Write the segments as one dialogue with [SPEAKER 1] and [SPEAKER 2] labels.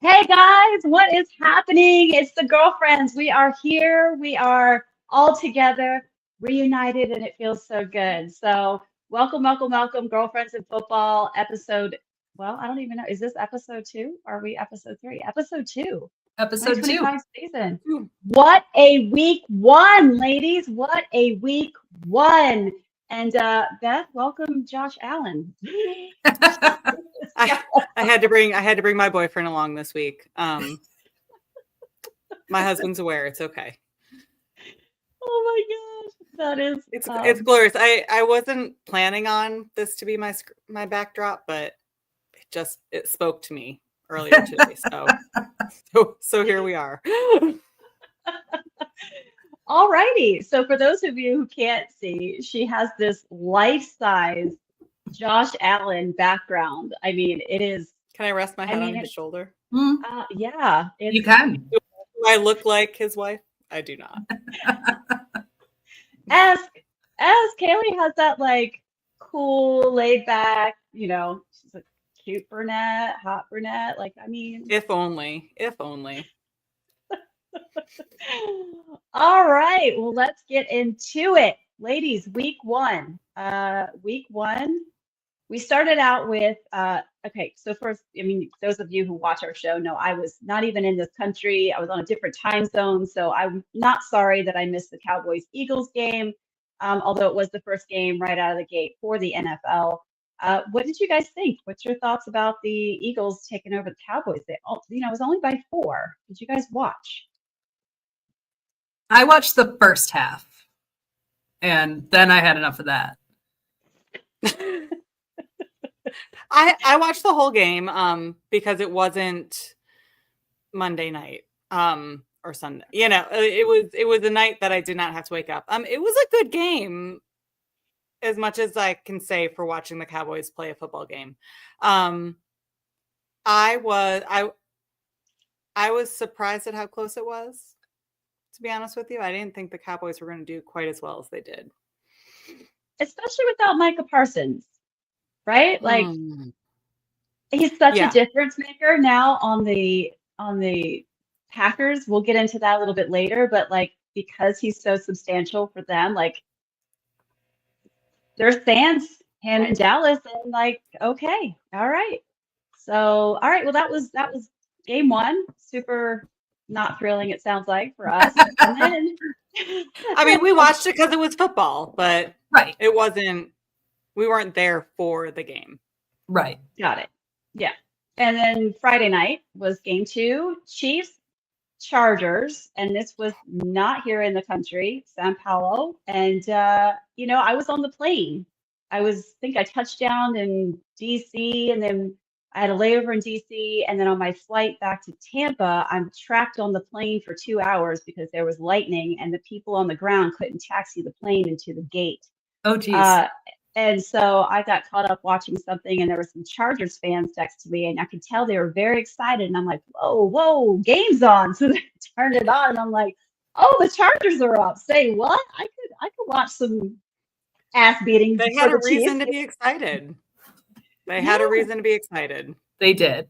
[SPEAKER 1] Hey guys, what is happening? It's the girlfriends. We are here. We are all together, reunited, and it feels so good. So, welcome, girlfriends in football episode. Well, I don't even know. Is this episode two? Are we episode three? Episode two,
[SPEAKER 2] Episode 2.
[SPEAKER 1] 2025 season. What a week one, ladies. What a week one. And Beth, welcome Josh Allen.
[SPEAKER 3] I had to bring my boyfriend along this week. My husband's aware. It's okay.
[SPEAKER 1] Oh my gosh, that is
[SPEAKER 3] it's glorious. I wasn't planning on this to be my backdrop, but it spoke to me earlier today. So here we are.
[SPEAKER 1] All righty. So for those of you who can't see, she has this life-size Josh Allen background. I mean, it is.
[SPEAKER 3] Can I rest my head on his shoulder?
[SPEAKER 1] Yeah.
[SPEAKER 2] You can.
[SPEAKER 3] Do I look like his wife? I do not.
[SPEAKER 1] As Kaylee has that like cool, laid back, she's a cute brunette, hot brunette. Like, I mean,
[SPEAKER 3] If only.
[SPEAKER 1] All right. Well, let's get into it. Ladies, week one. We started out with okay, so first, those of you who watch our show know I was not even in this country. I was on a different time zone, so I'm not sorry that I missed the Cowboys-Eagles game, although it was the first game right out of the gate for the NFL. What did you guys think? What's your thoughts about the Eagles taking over the Cowboys? It was only by 4. Did you guys watch?
[SPEAKER 2] I watched the first half, and then I had enough of that.
[SPEAKER 3] I watched the whole game because it wasn't Monday night or Sunday. It was a night that I did not have to wake up. It was a good game, as much as I can say for watching the Cowboys play a football game. I was surprised at how close it was, to be honest with you. I didn't think the Cowboys were going to do quite as well as they did.
[SPEAKER 1] Especially without Micah Parsons, right? Like, he's such a difference maker now on the Packers. We'll get into that a little bit later, but like, because he's so substantial for them, like, they're fans, him in Dallas, and like, okay, all right. So, all right, well, that was game one. Super not thrilling, it sounds like, for us. And then
[SPEAKER 3] we watched it because it was football, but
[SPEAKER 2] right,
[SPEAKER 3] it wasn't. We weren't there for the game.
[SPEAKER 2] Right.
[SPEAKER 1] Got it. Yeah. And then Friday night was game 2, Chiefs Chargers, and this was not here in the country, Sao Paulo. And I was on the plane. I think I touched down in DC, and then I had a layover in DC, and then on my flight back to Tampa, I'm trapped on the plane for 2 hours because there was lightning, and the people on the ground couldn't taxi the plane into the gate.
[SPEAKER 2] Oh, geez.
[SPEAKER 1] And so I got caught up watching something, and there were some Chargers fans next to me, and I could tell they were very excited. And I'm like, whoa, game's on. So they turned it on, and I'm like, oh, the Chargers are up. Say what? I could watch some ass beating.
[SPEAKER 3] They had a reason to be excited. They had a reason to be excited.
[SPEAKER 2] They did.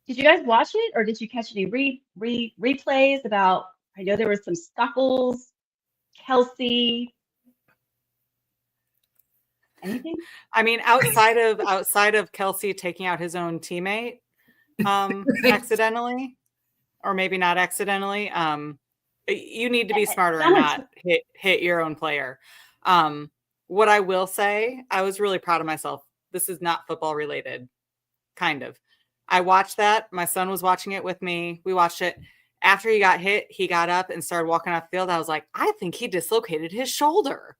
[SPEAKER 1] Did you guys watch it, or did you catch any replays about? I know there were some scuffles. Kelsey. Anything?
[SPEAKER 3] Outside of Kelsey taking out his own teammate accidentally, or maybe not accidentally, you need to be smarter and not hit your own player. What I will say, I was really proud of myself. This is not football related, kind of. I watched that. My son was watching it with me. We watched it. After he got hit, he got up and started walking off the field. I was like, I think he dislocated his shoulder.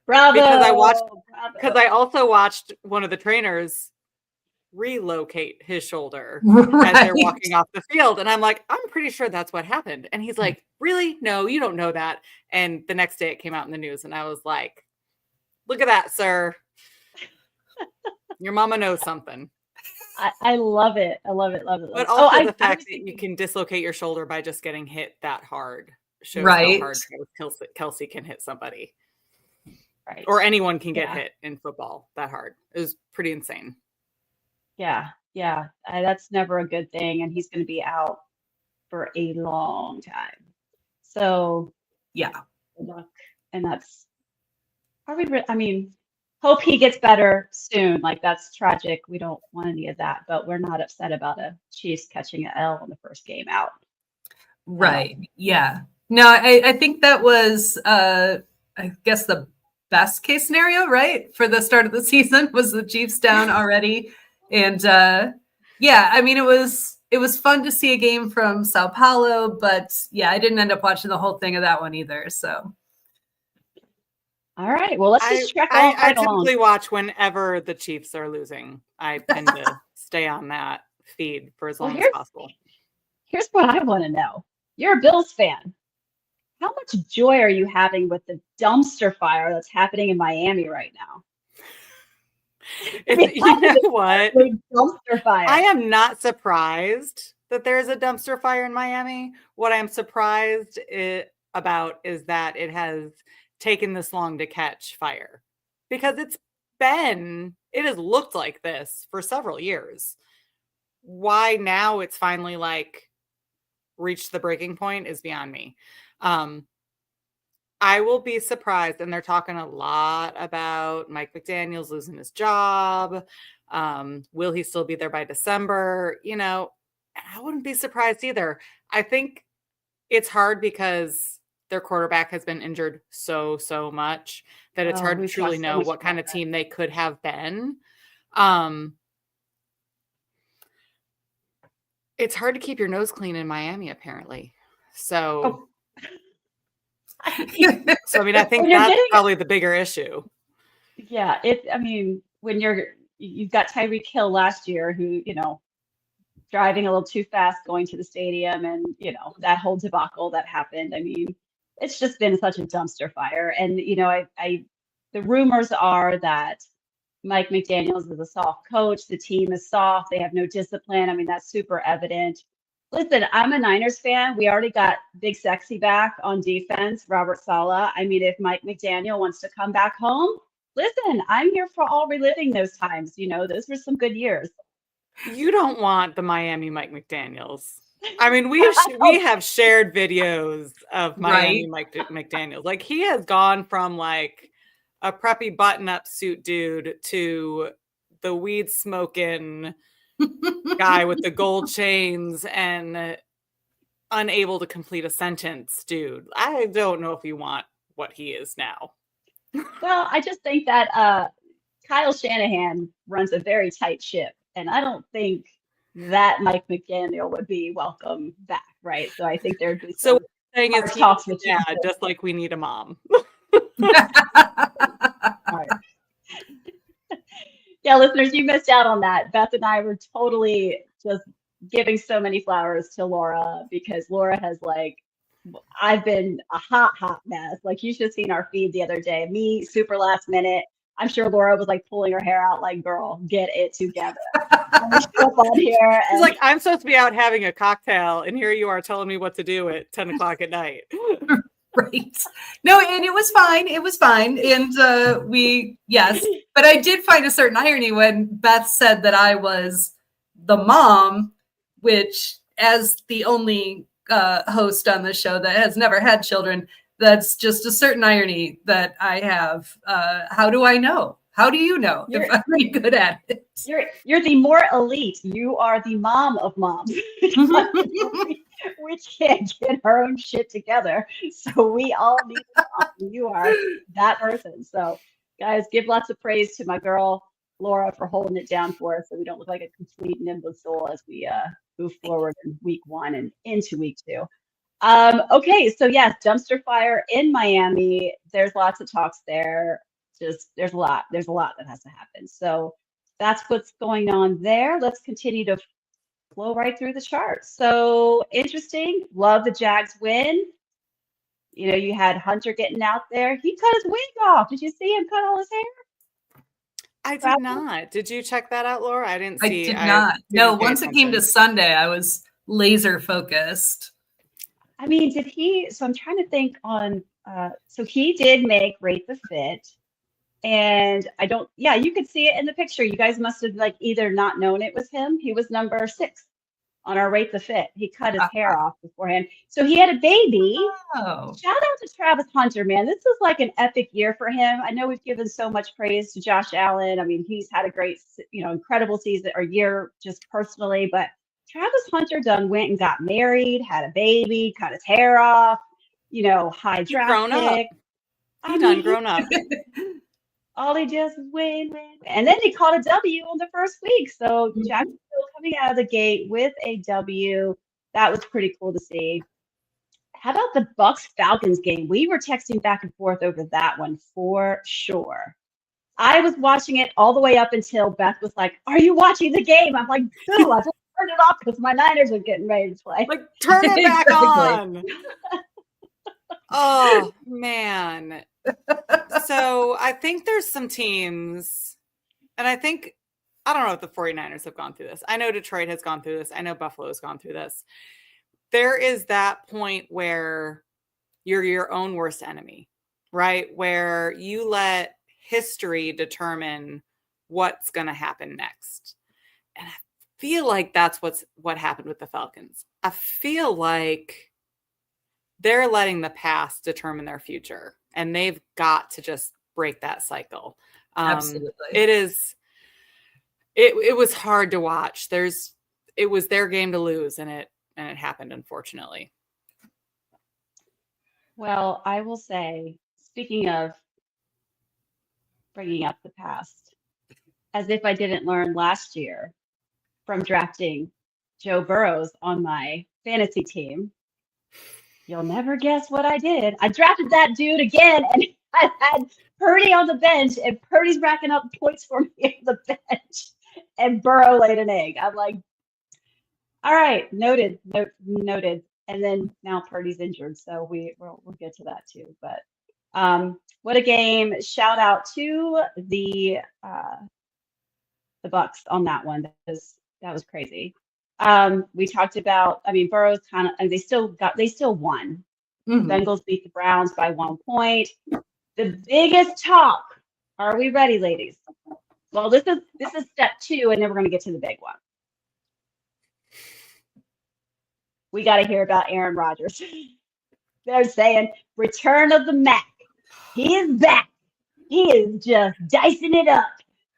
[SPEAKER 1] Bravo!
[SPEAKER 3] Because I also watched one of the trainers relocate his shoulder as they're walking off the field. And I'm like, I'm pretty sure that's what happened. And he's like, really? No, you don't know that. And the next day it came out in the news. And I was like, look at that, sir. Your mama knows something.
[SPEAKER 1] I love it. I love it.
[SPEAKER 3] But also the fact that you can dislocate your shoulder by just getting hit that hard shows how hard Kelsey can hit somebody.
[SPEAKER 1] Right.
[SPEAKER 3] Or anyone can get hit in football that hard. It was pretty insane.
[SPEAKER 1] Yeah. Yeah, that's never a good thing, and he's going to be out for a long time. So
[SPEAKER 2] Yeah.
[SPEAKER 1] good luck. And that's I mean, hope he gets better soon. Like that's tragic. We don't want any of that, but we're not upset about a Chiefs catching an L in the first game out at all.
[SPEAKER 2] Right. Yeah. No, I think that was I guess the best case scenario, right? For the start of the season was the Chiefs down already. And yeah, I mean it was fun to see a game from Sao Paulo, but yeah, I didn't end up watching the whole thing of that one either. So
[SPEAKER 1] All right. Well, let's just check off
[SPEAKER 3] I
[SPEAKER 1] right along.
[SPEAKER 3] typically watch whenever the Chiefs are losing. I tend to stay on that feed for as long as possible.
[SPEAKER 1] Here's what I want to know. You're a Bills fan. How much joy are you having with the dumpster fire that's happening in Miami right now?
[SPEAKER 3] You know what?
[SPEAKER 1] Dumpster fire.
[SPEAKER 3] I am not surprised that there's a dumpster fire in Miami. What I'm surprised about is that it has taken this long to catch fire, because it has looked like this for several years. Why now it's finally like reached the breaking point is beyond me. I will be surprised, and they're talking a lot about Mike McDaniel's losing his job. Will he still be there by December? You know, I wouldn't be surprised either. I think it's hard because their quarterback has been injured so much that it's hard to truly know what kind of team they could have been. It's hard to keep your nose clean in Miami, apparently. So, I mean, I think that's probably the bigger issue.
[SPEAKER 1] Yeah, I mean, when you've got Tyreek Hill last year who, driving a little too fast going to the stadium and, that whole debacle that happened. I mean, it's just been such a dumpster fire. And, the rumors are that Mike McDaniels is a soft coach. The team is soft. They have no discipline. I mean, that's super evident. Listen, I'm a Niners fan. We already got Big Sexy back on defense, Robert Saleh. I mean, if Mike McDaniel wants to come back home, listen, I'm here for all reliving those times. Those were some good years.
[SPEAKER 3] You don't want the Miami Mike McDaniels. I mean, we have shared videos of Miami Mike McDaniels. Like, he has gone from like a preppy button-up suit dude to the weed smoking guy with the gold chains and unable to complete a sentence dude. I don't know if you want what he is now.
[SPEAKER 1] Well, I just think that Kyle Shanahan runs a very tight ship, and I don't think that Mike McDaniel would be welcome back, right? So I think there'd be some
[SPEAKER 3] talks with just like we need a mom.
[SPEAKER 1] Right. Yeah, listeners, you missed out on that. Beth and I were totally just giving so many flowers to Laura because Laura has I've been a hot mess. Like, you should have seen our feed the other day. Me, super last minute. I'm sure Laura was pulling her hair out like, girl, get it together. On here
[SPEAKER 3] She's like, I'm supposed to be out having a cocktail, and here you are telling me what to do at 10 o'clock at night.
[SPEAKER 2] Right. No, and it was fine. It was fine. And yes. But I did find a certain irony when Beth said that I was the mom, which, as the only host on the show that has never had children, that's just a certain irony that I have. How do I know? How do you know if I'm really good at it?
[SPEAKER 1] You're the more elite. You are the mom of moms. We can't get our own shit together, so we all need a mom. You are that person. So, guys, give lots of praise to my girl Laura for holding it down for us, so we don't look like a complete imbecile as we move forward in week 1 and into week 2. Okay, so yes, dumpster fire in Miami. There's lots of talks there. There's a lot that has to happen. So that's what's going on there. Let's continue to flow right through the charts. So interesting. Love the Jags win. You had Hunter getting out there. He cut his wig off. Did you see him cut all his hair?
[SPEAKER 3] I did not. Did you check that out, Laura? I didn't see.
[SPEAKER 2] I did not. No, once it came to Sunday, I was laser focused.
[SPEAKER 1] I mean, did he? So I'm trying to think on. So he did make Rate the Fit. And you could see it in the picture. You guys must have like either not known it was him. He was number 6 on our Rate the Fit. He cut his hair off beforehand. So he had a baby.
[SPEAKER 2] Oh,
[SPEAKER 1] Shout out to Travis Hunter, man. This is like an epic year for him. I know we've given so much praise to Josh Allen. I mean, he's had a great, incredible season or year just personally, but Travis Hunter went and got married, had a baby, cut his hair off, high
[SPEAKER 3] He
[SPEAKER 1] draft
[SPEAKER 3] grown up.
[SPEAKER 1] pick.
[SPEAKER 3] He done grown up.
[SPEAKER 1] All he does is win. And then he caught a W on the first week. So Jacksonville coming out of the gate with a W. That was pretty cool to see. How about the Bucks Falcons game? We were texting back and forth over that one for sure. I was watching it all the way up until Beth was like, "Are you watching the game?" I'm like, "Boo, I just turned it off because my Niners are getting ready to play."
[SPEAKER 3] Like, turn it back on. Oh, man. So I think there's some teams, and I don't know if the 49ers have gone through this. I know Detroit has gone through this. I know Buffalo has gone through this. There is that point where you're your own worst enemy, right? Where you let history determine what's going to happen next. And I feel like that's what happened with the Falcons. I feel like they're letting the past determine their future, and they've got to just break that cycle.
[SPEAKER 2] absolutely.
[SPEAKER 3] It was hard to watch. It was their game to lose, and it happened, unfortunately.
[SPEAKER 1] Well, I will say, speaking of bringing up the past, as if I didn't learn last year from drafting Joe Burrows on my fantasy team, you'll never guess what I did. I drafted that dude again, and I had Purdy on the bench, and Purdy's racking up points for me on the bench, and Burrow laid an egg. I'm like, all right, noted. And then now Purdy's injured, so we'll get to that too. But what a game! Shout out to the Bucks on that one. That was crazy. We talked about. I mean, Burrow's and they still won.
[SPEAKER 2] Mhm.
[SPEAKER 1] The Bengals beat the Browns by 1 point. The biggest talk. Are we ready, ladies? Well, this is step 2, and then we're going to get to the big one. We got to hear about Aaron Rodgers. They're saying return of the Mac. He is back. He is just dicing it up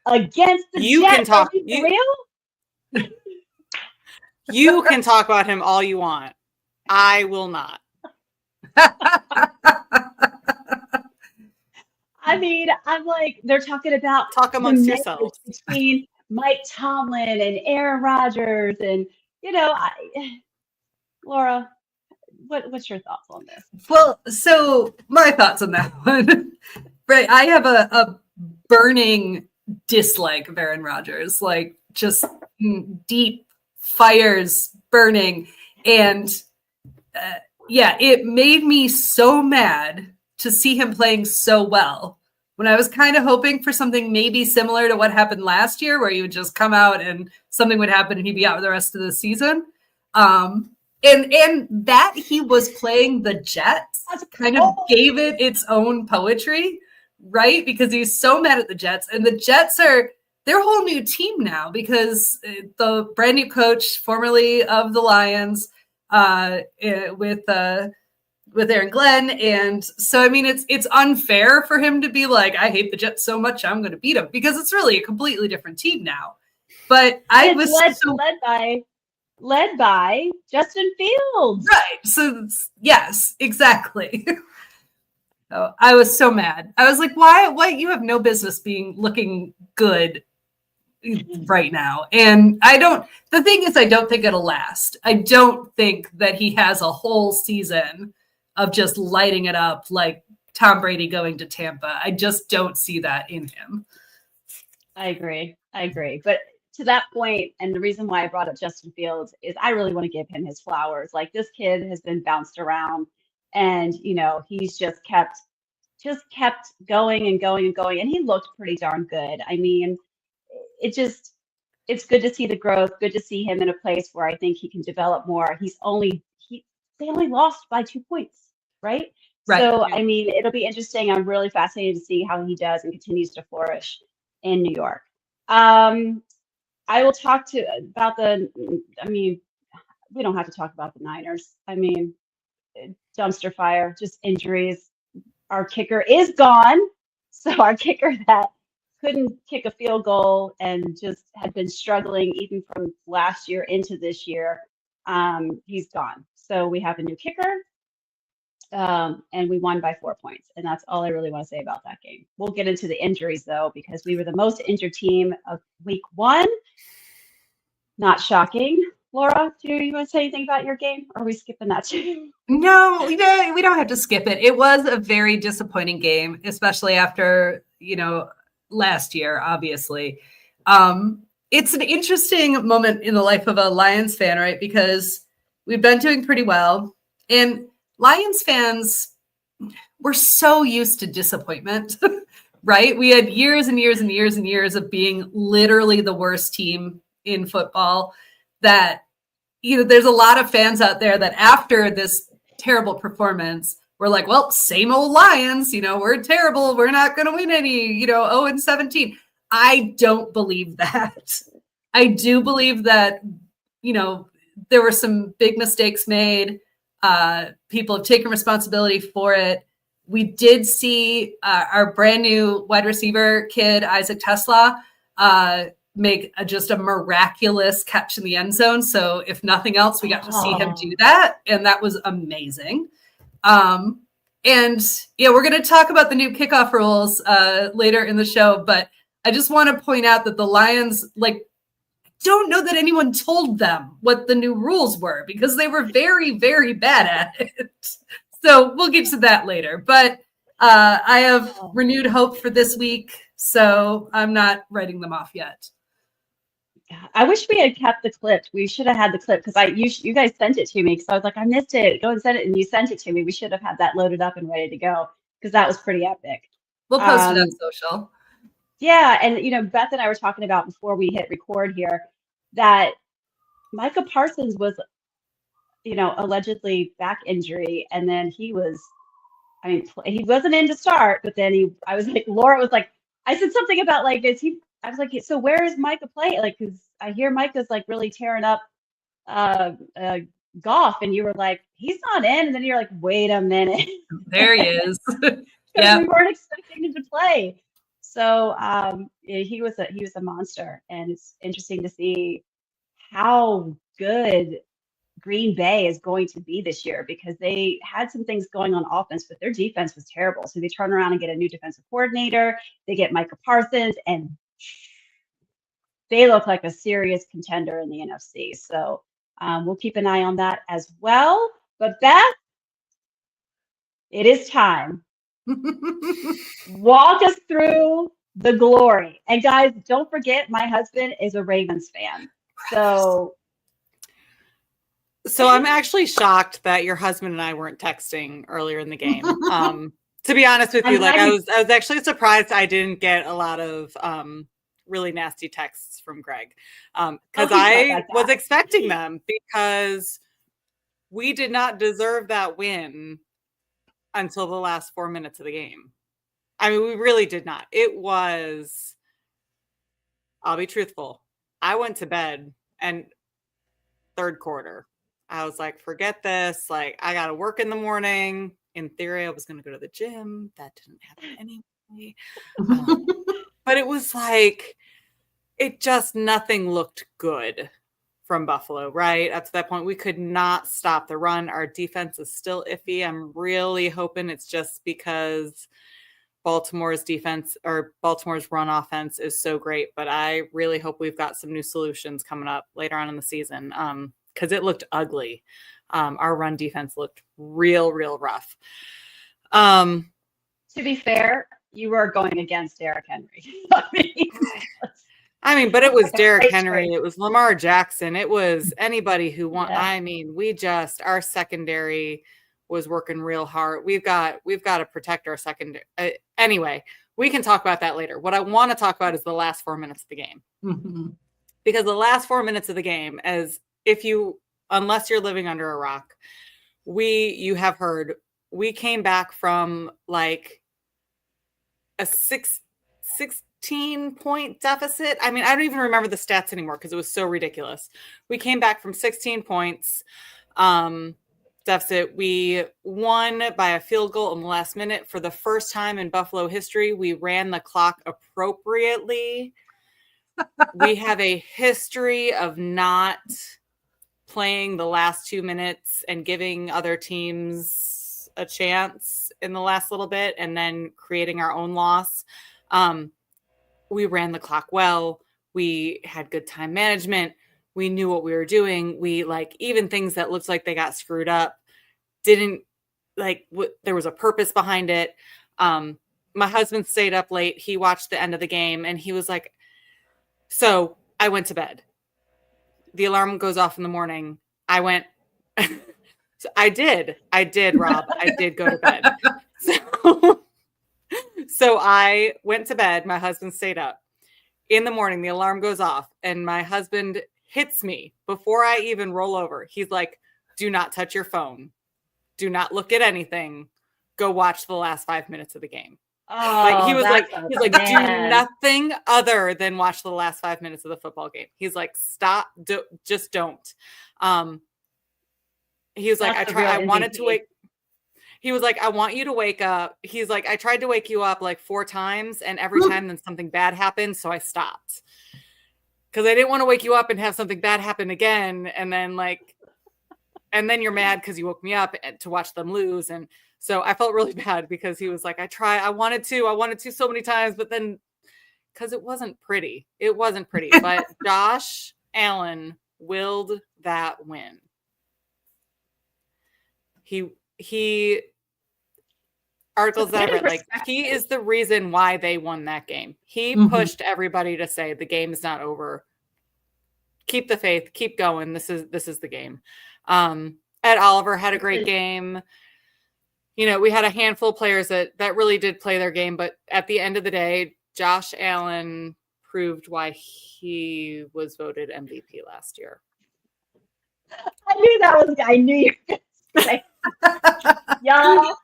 [SPEAKER 1] against the
[SPEAKER 3] You
[SPEAKER 1] Jets.
[SPEAKER 3] can talk.
[SPEAKER 1] Are we real?
[SPEAKER 3] You can talk about him all you want. I will not.
[SPEAKER 1] I mean, I'm like, they're talking about
[SPEAKER 3] Talk amongst
[SPEAKER 1] the marriage
[SPEAKER 3] yourselves.
[SPEAKER 1] between Mike Tomlin and Aaron Rodgers, and Laura, what's your thoughts on this?
[SPEAKER 2] Well, so my thoughts on that one, right? I have a burning dislike of Aaron Rodgers, like just deep fires burning. And it made me so mad to see him playing so well when I was kind of hoping for something maybe similar to what happened last year, where he would just come out and something would happen and he'd be out for the rest of the season. And that he was playing the Jets kind of gave it its own poetry, right? Because he's so mad at the Jets, and the Jets are their whole new team now because the brand new coach, formerly of the Lions, with Aaron Glenn. And so, I mean, it's unfair for him to be like, I hate the Jets so much, I'm going to beat them, because it's really a completely different team now. But I was
[SPEAKER 1] led by Justin Fields.
[SPEAKER 2] Right. So yes, exactly. So I was so mad. I was like, why you have no business looking good right now. And the thing is, I don't think it'll last. I don't think that he has a whole season of just lighting it up like Tom Brady going to Tampa. I just don't see that in him.
[SPEAKER 1] I agree. But to that point, and the reason why I brought up Justin Fields is I really want to give him his flowers. Like, this kid has been bounced around, and he's just kept going and going and going, and he looked pretty darn good. I mean, it's good to see the growth, good to see him in a place where I think he can develop more. They only lost by 2 points, right?
[SPEAKER 2] Right.
[SPEAKER 1] So, I mean, it'll be interesting. I'm really fascinated to see how he does and continues to flourish in New York. I will talk to about the, I mean, we don't have to talk about the Niners. I mean, dumpster fire, just injuries. Our kicker is gone. So our kicker that couldn't kick a field goal and just had been struggling even from last year into this year, he's gone. So we have a new kicker, and we won by 4 points. And that's all I really want to say about that game. We'll get into the injuries, though, because we were the most injured team of week 1. Not shocking. Laura, do you want to say anything about your game? Or are we skipping that too?
[SPEAKER 2] No, we don't have to skip it. It was a very disappointing game, especially after, last year, obviously. It's an interesting moment in the life of a Lions fan, right? Because we've been doing pretty well. And Lions fans, we're so used to disappointment, right? We had years and years and years and years of being literally the worst team in football that, there's a lot of fans out there that after this terrible performance, we're like, well, same old Lions, we're terrible. We're not going to win any, 0-17. I don't believe that. I do believe that, there were some big mistakes made. People have taken responsibility for it. We did see our brand new wide receiver kid, Isaac Tesla, make just a miraculous catch in the end zone. So if nothing else, we got to see him do that. And that was amazing. And we're going to talk about the new kickoff rules later in the show, but I just want to point out that the Lions, don't know that anyone told them what the new rules were because they were very, very bad at it. So we'll get to that later, but I have renewed hope for this week. So I'm not writing them off yet.
[SPEAKER 1] I wish we had kept the clip. We should have had the clip because you guys sent it to me because I was like, I missed it. Go and send it, and you sent it to me. We should have had that loaded up and ready to go because that was pretty epic.
[SPEAKER 2] We'll post it on social.
[SPEAKER 1] Yeah, and Beth and I were talking about before we hit record here that Micah Parsons was, allegedly back injury, and then he was, he wasn't in to start, but then I was like, Laura was like, I said something about I was like, so where is Micah playing? Because I hear Micah's really tearing up Goff, and you were like, he's not in, and then you're like, wait a minute,
[SPEAKER 2] there he is.
[SPEAKER 1] Yeah, we weren't expecting him to play. So he was a monster, and it's interesting to see how good Green Bay is going to be this year because they had some things going on offense, but their defense was terrible. So they turn around and get a new defensive coordinator. They get Micah Parsons, and they look like a serious contender in the NFC. So we'll keep an eye on that as well. But Beth, it is time. Walk us through the glory. And guys, don't forget, my husband is a Ravens fan. So
[SPEAKER 3] I'm actually shocked that your husband and I weren't texting earlier in the game. To be honest with you, I was actually surprised I didn't get a lot of really nasty texts from Greg because I was expecting them because we did not deserve that win until the last 4 minutes of the game. I mean, we really did not. It was, I'll be truthful, I went to bed and third quarter, I was like, forget this. I got to work in the morning. In theory, I was going to go to the gym. That didn't happen anyway. But it was nothing looked good from Buffalo, right? Up to that point, we could not stop the run. Our defense is still iffy. I'm really hoping it's just because Baltimore's defense or Baltimore's run offense is so great, but I really hope we've got some new solutions coming up later on in the season because it looked ugly. Our run defense looked real rough.
[SPEAKER 1] To be fair, you were going against Derrick Henry.
[SPEAKER 3] But it was Derrick Henry. It was Lamar Jackson. It was anybody who won. Yeah. Our secondary was working real hard. We've got to protect our secondary. Anyway, we can talk about that later. What I want to talk about is the last 4 minutes of the game. Mm-hmm. Because the last 4 minutes of the game, unless you're living under a rock, you have heard we came back from like a 16-point deficit. I mean, I don't even remember the stats anymore because it was so ridiculous. We came back from 16 points deficit. We won by a field goal in the last minute. For the first time in Buffalo history, we ran the clock appropriately. We have a history of not playing the last 2 minutes and giving other teams a chance in the last little bit and then creating our own loss. We ran the clock well. We had good time management. We knew what we were doing. We like even things that looked like they got screwed up didn't like there was a purpose behind it. My husband stayed up late. He watched the end of the game and he was like, so I went to bed. The alarm goes off in the morning. I went, so I did, Rob. I did go to bed. So I went to bed. My husband stayed up. In the morning, the alarm goes off and my husband hits me before I even roll over. He's like, do not touch your phone. Do not look at anything. Go watch the last 5 minutes of the game.
[SPEAKER 1] Oh,
[SPEAKER 3] like he was like, do
[SPEAKER 1] man.
[SPEAKER 3] nothing other than watch the last 5 minutes of the football game. He's like, stop, just don't. He was like, I wanted to wake. He was like, I want you to wake up. He's like, I tried to wake you up like 4 times and every time then something bad happened. So I stopped because I didn't want to wake you up and have something bad happen again. And then then you're mad because you woke me up to watch them lose. And so I felt really bad because he was like, I wanted to so many times, but then because it wasn't pretty. But Josh Allen willed that win. He articles that I read, like he is the reason why they won that game. He pushed everybody to say the game is not over. Keep the faith, keep going. This is the game. Ed Oliver had a great game. You know, we had a handful of players that really did play their game, but at the end of the day, Josh Allen proved why he was voted MVP last year.
[SPEAKER 1] I knew you were going to say. Y'all,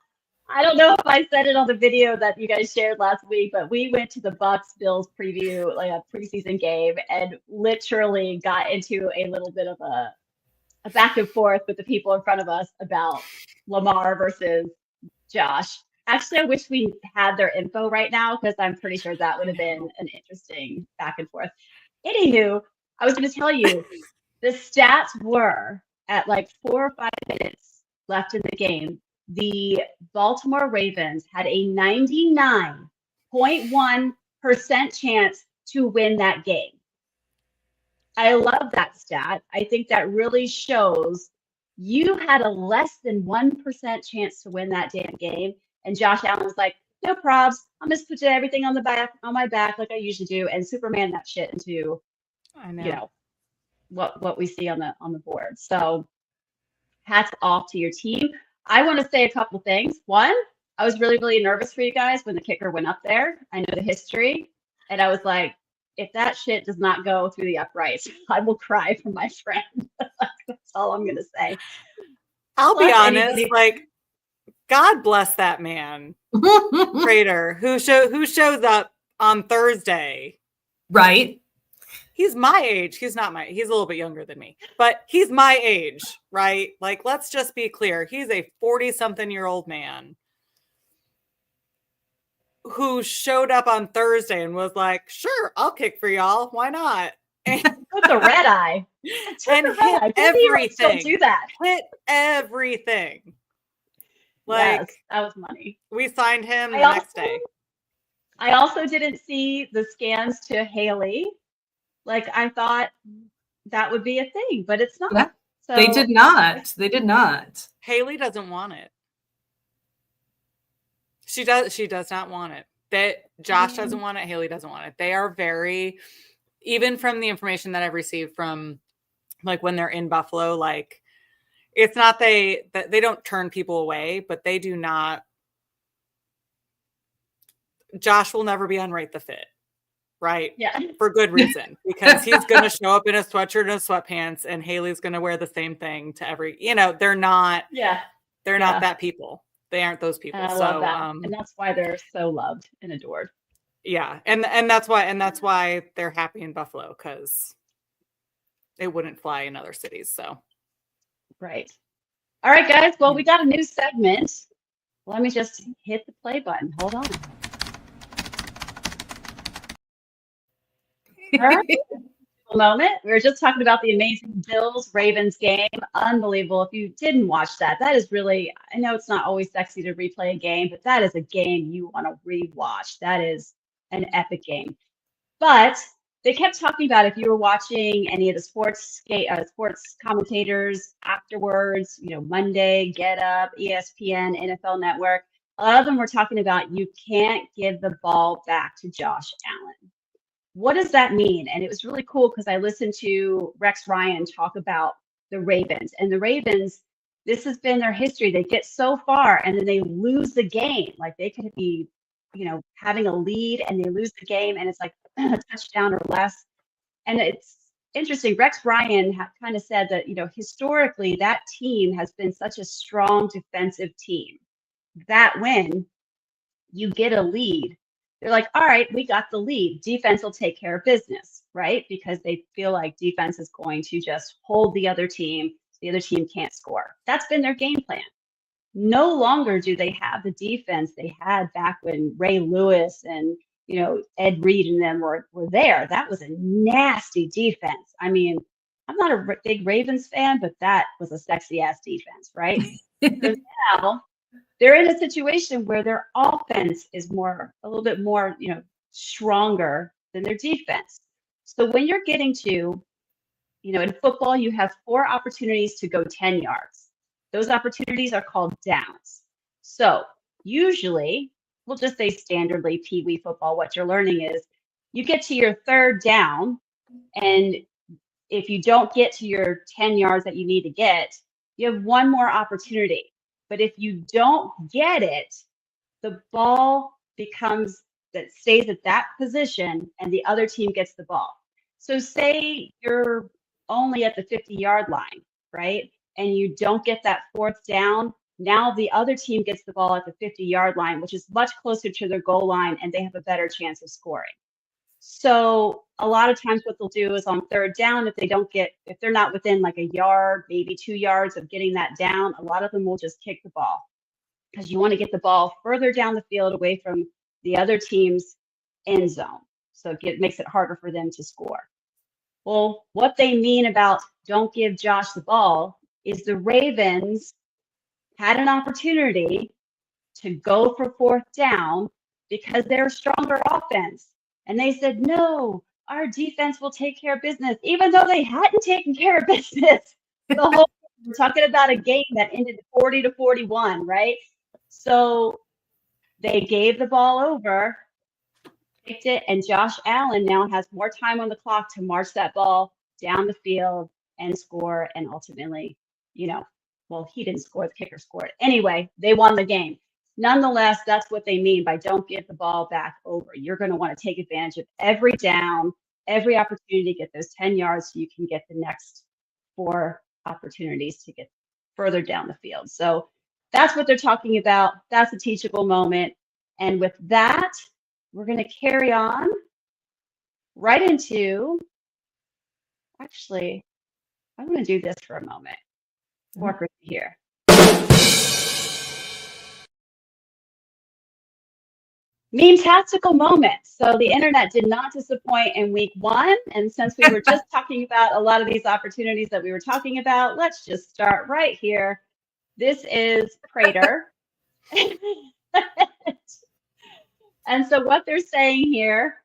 [SPEAKER 1] I don't know if I said it on the video that you guys shared last week, but we went to the Bucs-Bills preview, like a preseason game, and literally got into a little bit of a back and forth with the people in front of us about Lamar versus Josh. Actually, I wish we had their info right now because I'm pretty sure that would have been an interesting back and forth. Anywho, I was going to tell you, the stats were at like 4 or 5 minutes left in the game. The Baltimore Ravens had a 99.1% chance to win that game. I love that stat. I think that really shows you had a less than 1% chance to win that damn game. And Josh Allen was like, no probs. I'm just putting everything on my back like I usually do, and Superman that shit into, what we see on the board. So hats off to your team. I want to say a couple things. One, I was really, really nervous for you guys when the kicker went up there. I know the history. And I was like, if that shit does not go through the uprights, I will cry for my friend. That's all I'm going to say.
[SPEAKER 3] I'll be honest, like, God bless that man, Prater, who shows up on Thursday.
[SPEAKER 2] Right.
[SPEAKER 3] He's my age. He's a little bit younger than me, but he's my age, right? Like, let's just be clear. He's a 40-something-year-old man who showed up on Thursday and was like, sure, I'll kick for y'all. Why not?
[SPEAKER 1] With the red eye.
[SPEAKER 3] And hit everything.
[SPEAKER 1] Do that.
[SPEAKER 3] Hit everything. Like,
[SPEAKER 1] yes, that was money.
[SPEAKER 3] We signed him next day.
[SPEAKER 1] I also didn't see the scans to Haley. Like, I thought that would be a thing, but it's not.
[SPEAKER 2] Yeah,
[SPEAKER 1] so,
[SPEAKER 2] they did not.
[SPEAKER 3] Haley doesn't want it. She does not want it. Josh doesn't want it. Haley doesn't want it. They are very, even from the information that I've received from, like, when they're in Buffalo, like, it's not they don't turn people away, but they do not. Josh will never be on Rate the Fit, right?
[SPEAKER 1] Yeah.
[SPEAKER 3] For good reason, because he's going to show up in a sweatshirt and sweatpants, and Haley's going to wear the same thing to every. They're not.
[SPEAKER 1] Yeah.
[SPEAKER 3] They're not that people. They aren't those people.
[SPEAKER 1] I love that. And that's why they're so loved and adored.
[SPEAKER 3] Yeah. And that's why they're happy in Buffalo, because it wouldn't fly in other cities. So.
[SPEAKER 1] Right. All right, guys. Well, we got a new segment. Let me just hit the play button. Hold on. All right. Moment. We were just talking about the amazing Bills-Ravens game. Unbelievable. If you didn't watch that, that is really, I know it's not always sexy to replay a game, but that is a game you want to rewatch. That is an epic game. But they kept talking about, if you were watching any of the sports commentators afterwards, Monday, Get Up, ESPN, NFL Network, a lot of them were talking about you can't give the ball back to Josh Allen. What does that mean? And it was really cool because I listened to Rex Ryan talk about the Ravens. And the Ravens, this has been their history. They get so far and then they lose the game. Like they could be, having a lead and they lose the game and it's like a touchdown or less. And it's interesting. Rex Ryan kind of said that, historically that team has been such a strong defensive team that when you get a lead, they're like, all right, we got the lead. Defense will take care of business, right? Because they feel like defense is going to just hold the other team. The other team can't score. That's been their game plan. No longer do they have the defense they had back when Ray Lewis and, Ed Reed and them were there. That was a nasty defense. I mean, I'm not a big Ravens fan, but that was a sexy ass defense, right? So now they're in a situation where their offense is a little bit more, stronger than their defense. So when you're getting to, in football, you have 4 opportunities to go 10 yards. Those opportunities are called downs. So usually, we'll just say standardly Pee Wee football, what you're learning is you get to your 3rd down, and if you don't get to your 10 yards that you need to get, you have one more opportunity. But if you don't get it, the ball stays at that position and the other team gets the ball. So say you're only at the 50-yard line, right? And you don't get that 4th down. Now the other team gets the ball at the 50-yard line, which is much closer to their goal line, and they have a better chance of scoring. So a lot of times what they'll do is on 3rd down, if they're not within like a yard, maybe 2 yards of getting that down, a lot of them will just kick the ball because you want to get the ball further down the field away from the other team's end zone. So it makes it harder for them to score. Well, what they mean about don't give Josh the ball is the Ravens had an opportunity to go for 4th down because they're a stronger offense. And they said, no, our defense will take care of business, even though they hadn't taken care of business. We're talking about a game that ended 40-41, right? So they gave the ball over, picked it, and Josh Allen now has more time on the clock to march that ball down the field and score. And ultimately, he didn't score, the kicker scored. Anyway, they won the game. Nonetheless, that's what they mean by don't give the ball back over. You're going to want to take advantage of every down, every opportunity to get those 10 yards so you can get the next 4 opportunities to get further down the field. So that's what they're talking about. That's a teachable moment. And with that, we're going to carry on right into, actually, I'm going to do this for a moment. Walk right here. Meme-tastical moment. So the internet did not disappoint in week 1. And since we were just talking about a lot of these opportunities that we were talking about, let's just start right here. This is Prater. And so what they're saying here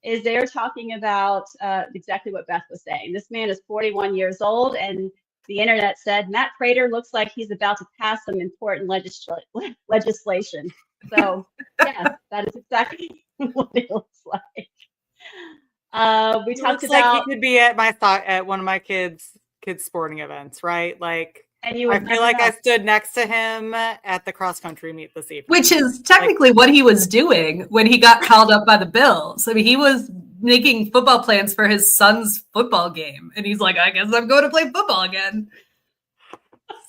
[SPEAKER 1] is they're talking about exactly what Beth was saying. This man is 41 years old, and the internet said, Matt Prater looks like he's about to pass some important legislation. So, yeah, that is exactly what it looks like. We talked about
[SPEAKER 3] like he could be at one of my kids' sporting events, right? Like, and I feel like I stood next to him at the cross country meet this evening,
[SPEAKER 2] which is technically what he was doing when he got called up by the Bills. I mean, he was making football plans for his son's football game, and he's like, "I guess I'm going to play football again."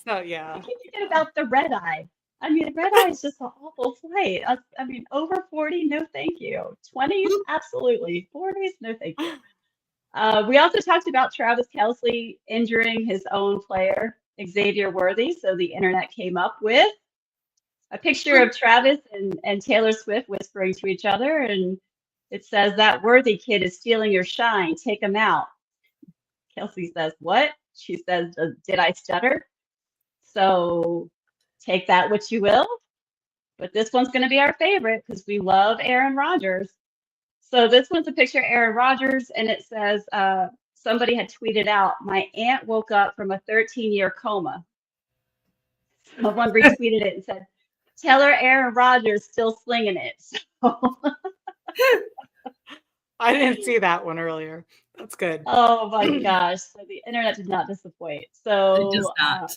[SPEAKER 3] So yeah,
[SPEAKER 1] I keep thinking about the red eye. I mean, red eye is just an awful flight. I mean, over 40, no thank you. 20s, absolutely. 40s, no thank you. We also talked about Travis Kelce injuring his own player, Xavier Worthy. So the internet came up with a picture of Travis and Taylor Swift whispering to each other. And it says, that Worthy kid is stealing your shine. Take him out. Kelsey says, what? She says, did I stutter? So take that what you will. But this one's going to be our favorite because we love Aaron Rodgers. So this one's a picture of Aaron Rodgers, and it says, somebody had tweeted out, my aunt woke up from a 13-year coma. Someone retweeted it and said, tell her Aaron Rodgers still slinging it. So,
[SPEAKER 3] I didn't see that one earlier. That's good.
[SPEAKER 1] oh my gosh. So the internet did not disappoint. So
[SPEAKER 2] It does not.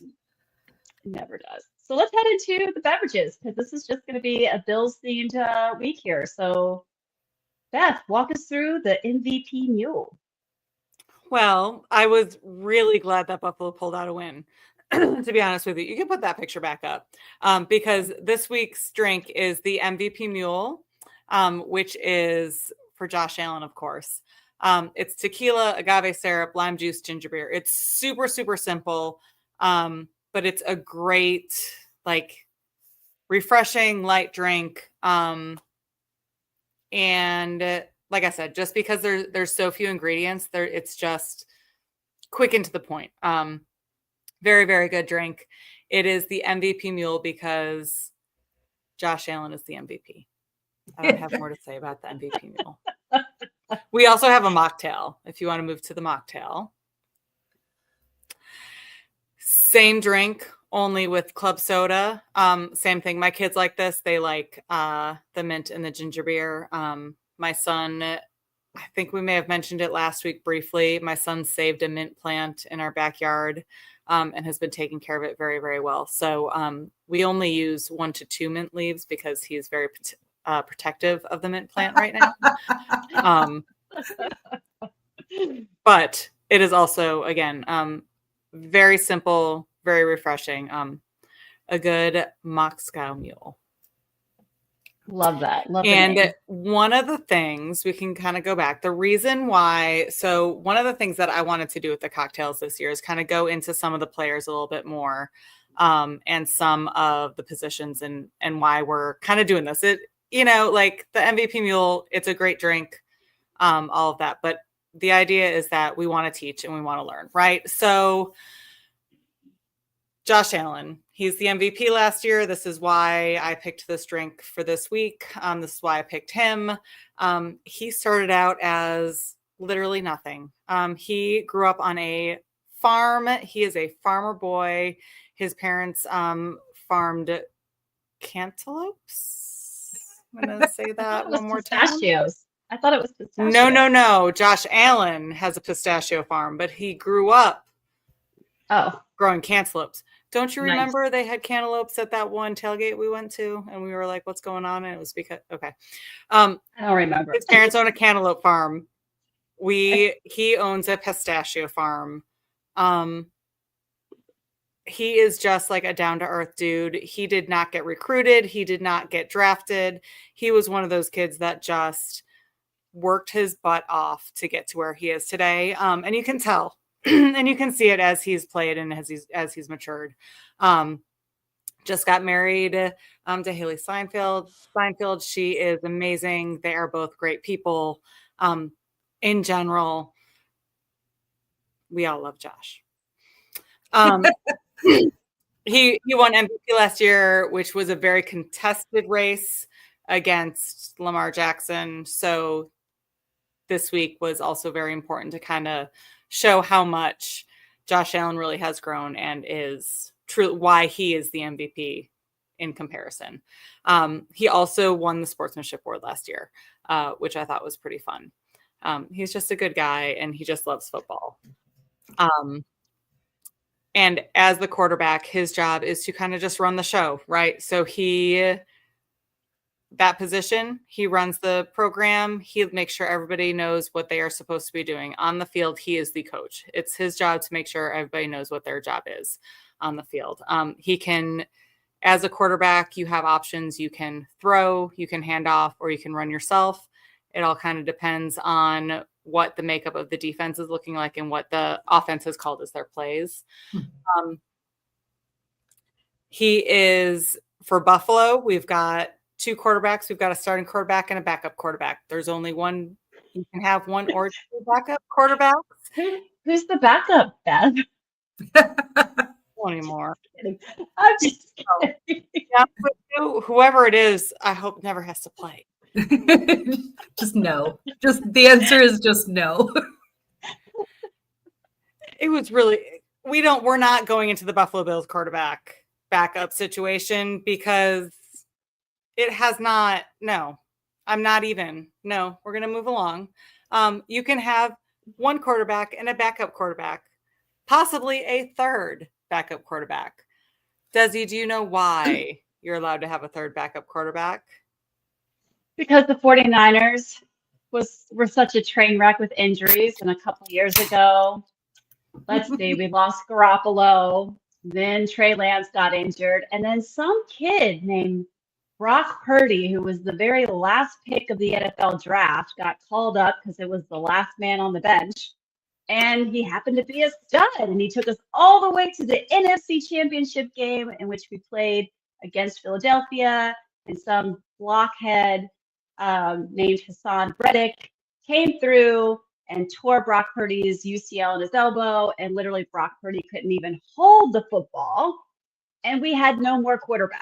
[SPEAKER 1] it never does. So let's head into the beverages because this is just going to be a Bills themed week here. So Beth, walk us through the MVP mule.
[SPEAKER 3] Well, I was really glad that Buffalo pulled out a win. To be honest with you, you can put that picture back up because this week's drink is the MVP Mule, which is for Josh Allen, of course. It's tequila, agave syrup, lime juice, ginger beer. It's super, super simple, but it's a great, like, refreshing, light drink. And like I said, just because there's so few ingredients, it's just quick and to the point. Very, very good drink. It is the MVP Mule because Josh Allen is the MVP. I don't have more to say about the MVP Mule. We also have a mocktail if you want to move to the mocktail. Same drink, only with club soda. Same thing. My kids like this. They like the mint and the ginger beer. My son, I think we may have mentioned it last week briefly. My son saved a mint plant in our backyard and has been taking care of it very, very well. So we only use 1 to 2 mint leaves because he's very protective of the mint plant right now. But it is also, again, very simple, very refreshing. A good Moscow Mule.
[SPEAKER 1] Love that. Love
[SPEAKER 3] and
[SPEAKER 1] name.
[SPEAKER 3] one of the things we can kind of go back, the reason why, so one of the things that I wanted to do with the cocktails this year is kind of go into some of the players a little bit more and some of the positions and why we're kind of doing this. It, like the MVP Mule, it's a great drink, all of that. But the idea is that we want to teach and we want to learn, right? So Josh Allen, he's the MVP last year. This is why I picked this drink for this week. This is why I picked him. He started out as literally nothing. He grew up on a farm. He is a farmer boy. His parents farmed cantaloupes. I'm going to say that one more time.
[SPEAKER 1] Pistachios. I thought it was pistachios.
[SPEAKER 3] No. Josh Allen has a pistachio farm, but he grew up growing cantaloupes. Don't you remember they had cantaloupes at that one tailgate we went to? And we were like, what's going on? And it was because, okay.
[SPEAKER 1] I don't remember.
[SPEAKER 3] His parents own a cantaloupe farm. He owns a pistachio farm. He is just like a down-to-earth dude. He did not get recruited. He did not get drafted. He was one of those kids that just worked his butt off to get to where he is today. And you can tell. And you can see it as he's played and as he's matured. Just got married to Haley Steinfeld. She is amazing. They are both great people. In general, we all love Josh. He won MVP last year, which was a very contested race against Lamar Jackson. So this week was also very important to kind of show how much Josh Allen really has grown and is true why he is the MVP in comparison. He also won the Sportsmanship Award last year, which I thought was pretty fun. He's just a good guy and he just loves football. And as the quarterback, his job is to kind of just run the show, right? So that position, he runs the program. He makes sure everybody knows what they are supposed to be doing. On the field, he is the coach. It's his job to make sure everybody knows what their job is on the field. He can as a quarterback, you have options. You can throw, you can hand off, or you can run yourself. It all kind of depends on what the makeup of the defense is looking like and what the offense has called as their plays. He is, for Buffalo, we've got 2 quarterbacks. We've got a starting quarterback and a backup quarterback. There's only one. You can have 1 or 2 backup quarterbacks.
[SPEAKER 1] Who's the backup, Beth?
[SPEAKER 3] Not anymore.
[SPEAKER 1] I'm just kidding.
[SPEAKER 3] Yeah, whoever it is, I hope never has to play.
[SPEAKER 2] Just no. Just the answer is just no.
[SPEAKER 3] It was really, we're not going into the Buffalo Bills quarterback backup situation because it has not, no, I'm not even, no, we're going to move along. You can have 1 quarterback and a backup quarterback, possibly a 3rd backup quarterback. Dezi, do you know why you're allowed to have a 3rd backup quarterback?
[SPEAKER 1] Because the 49ers were such a train wreck with injuries, and a couple years ago, let's see, we lost Garoppolo, then Trey Lance got injured, and then some kid named Brock Purdy, who was the very last pick of the NFL draft, got called up because it was the last man on the bench, and he happened to be a stud, and he took us all the way to the NFC Championship game in which we played against Philadelphia, and some blockhead named Hassan Reddick came through and tore Brock Purdy's UCL in his elbow, and literally Brock Purdy couldn't even hold the football, and we had no more quarterbacks.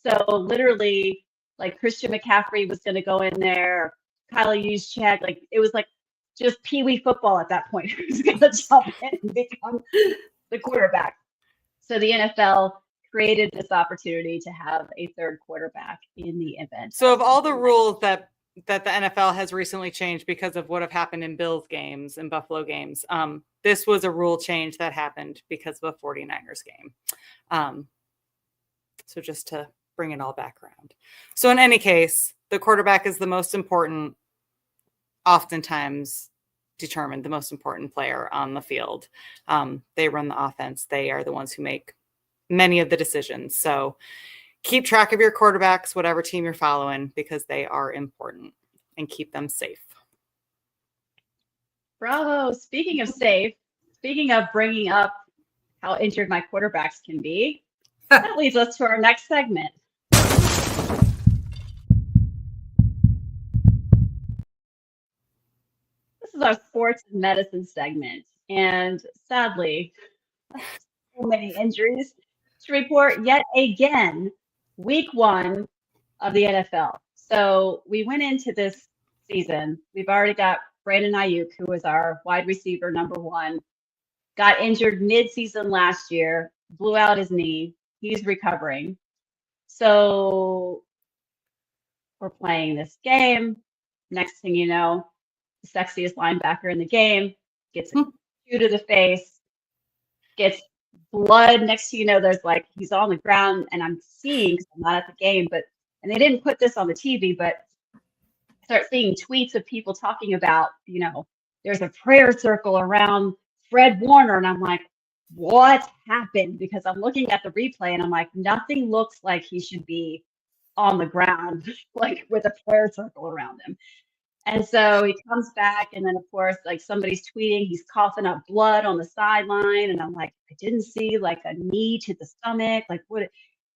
[SPEAKER 1] So literally, like Christian McCaffrey was going to go in there, Kyle Juszczyk, like it was like just peewee football at that point. He was going to jump in and become the quarterback. So the NFL created this opportunity to have a 3rd quarterback in the event.
[SPEAKER 3] So of all the rules that the NFL has recently changed because of what have happened in Bills games and Buffalo games, this was a rule change that happened because of a 49ers game. So just to bring it all back around. So in any case, the quarterback is the most important, oftentimes determined the most important player on the field. They run the offense. They are the ones who make many of the decisions. So keep track of your quarterbacks, whatever team you're following, because they are important, and keep them safe.
[SPEAKER 1] Bravo. Speaking of safe, speaking of bringing up how injured my quarterbacks can be, that leads us to our next segment. This is our sports and medicine segment. And sadly, so many injuries to report yet again, week 1 of the NFL. So we went into this season. We've already got Brandon Ayuk, who was our wide receiver number 1, got injured mid-season last year, blew out his knee. He's recovering. So we're playing this game. Next thing you know, the sexiest linebacker in the game gets a shoe to the face, gets blood. Next thing you know, there's like, he's on the ground, and I'm seeing, because I'm not at the game, and they didn't put this on the TV, but I start seeing tweets of people talking about, there's a prayer circle around Fred Warner, and I'm like, what happened? Because I'm looking at the replay and I'm like, nothing looks like he should be on the ground, like with a prayer circle around him. And so he comes back, and then of course, like somebody's tweeting, he's coughing up blood on the sideline. And I'm like, I didn't see like a knee to the stomach. Like what?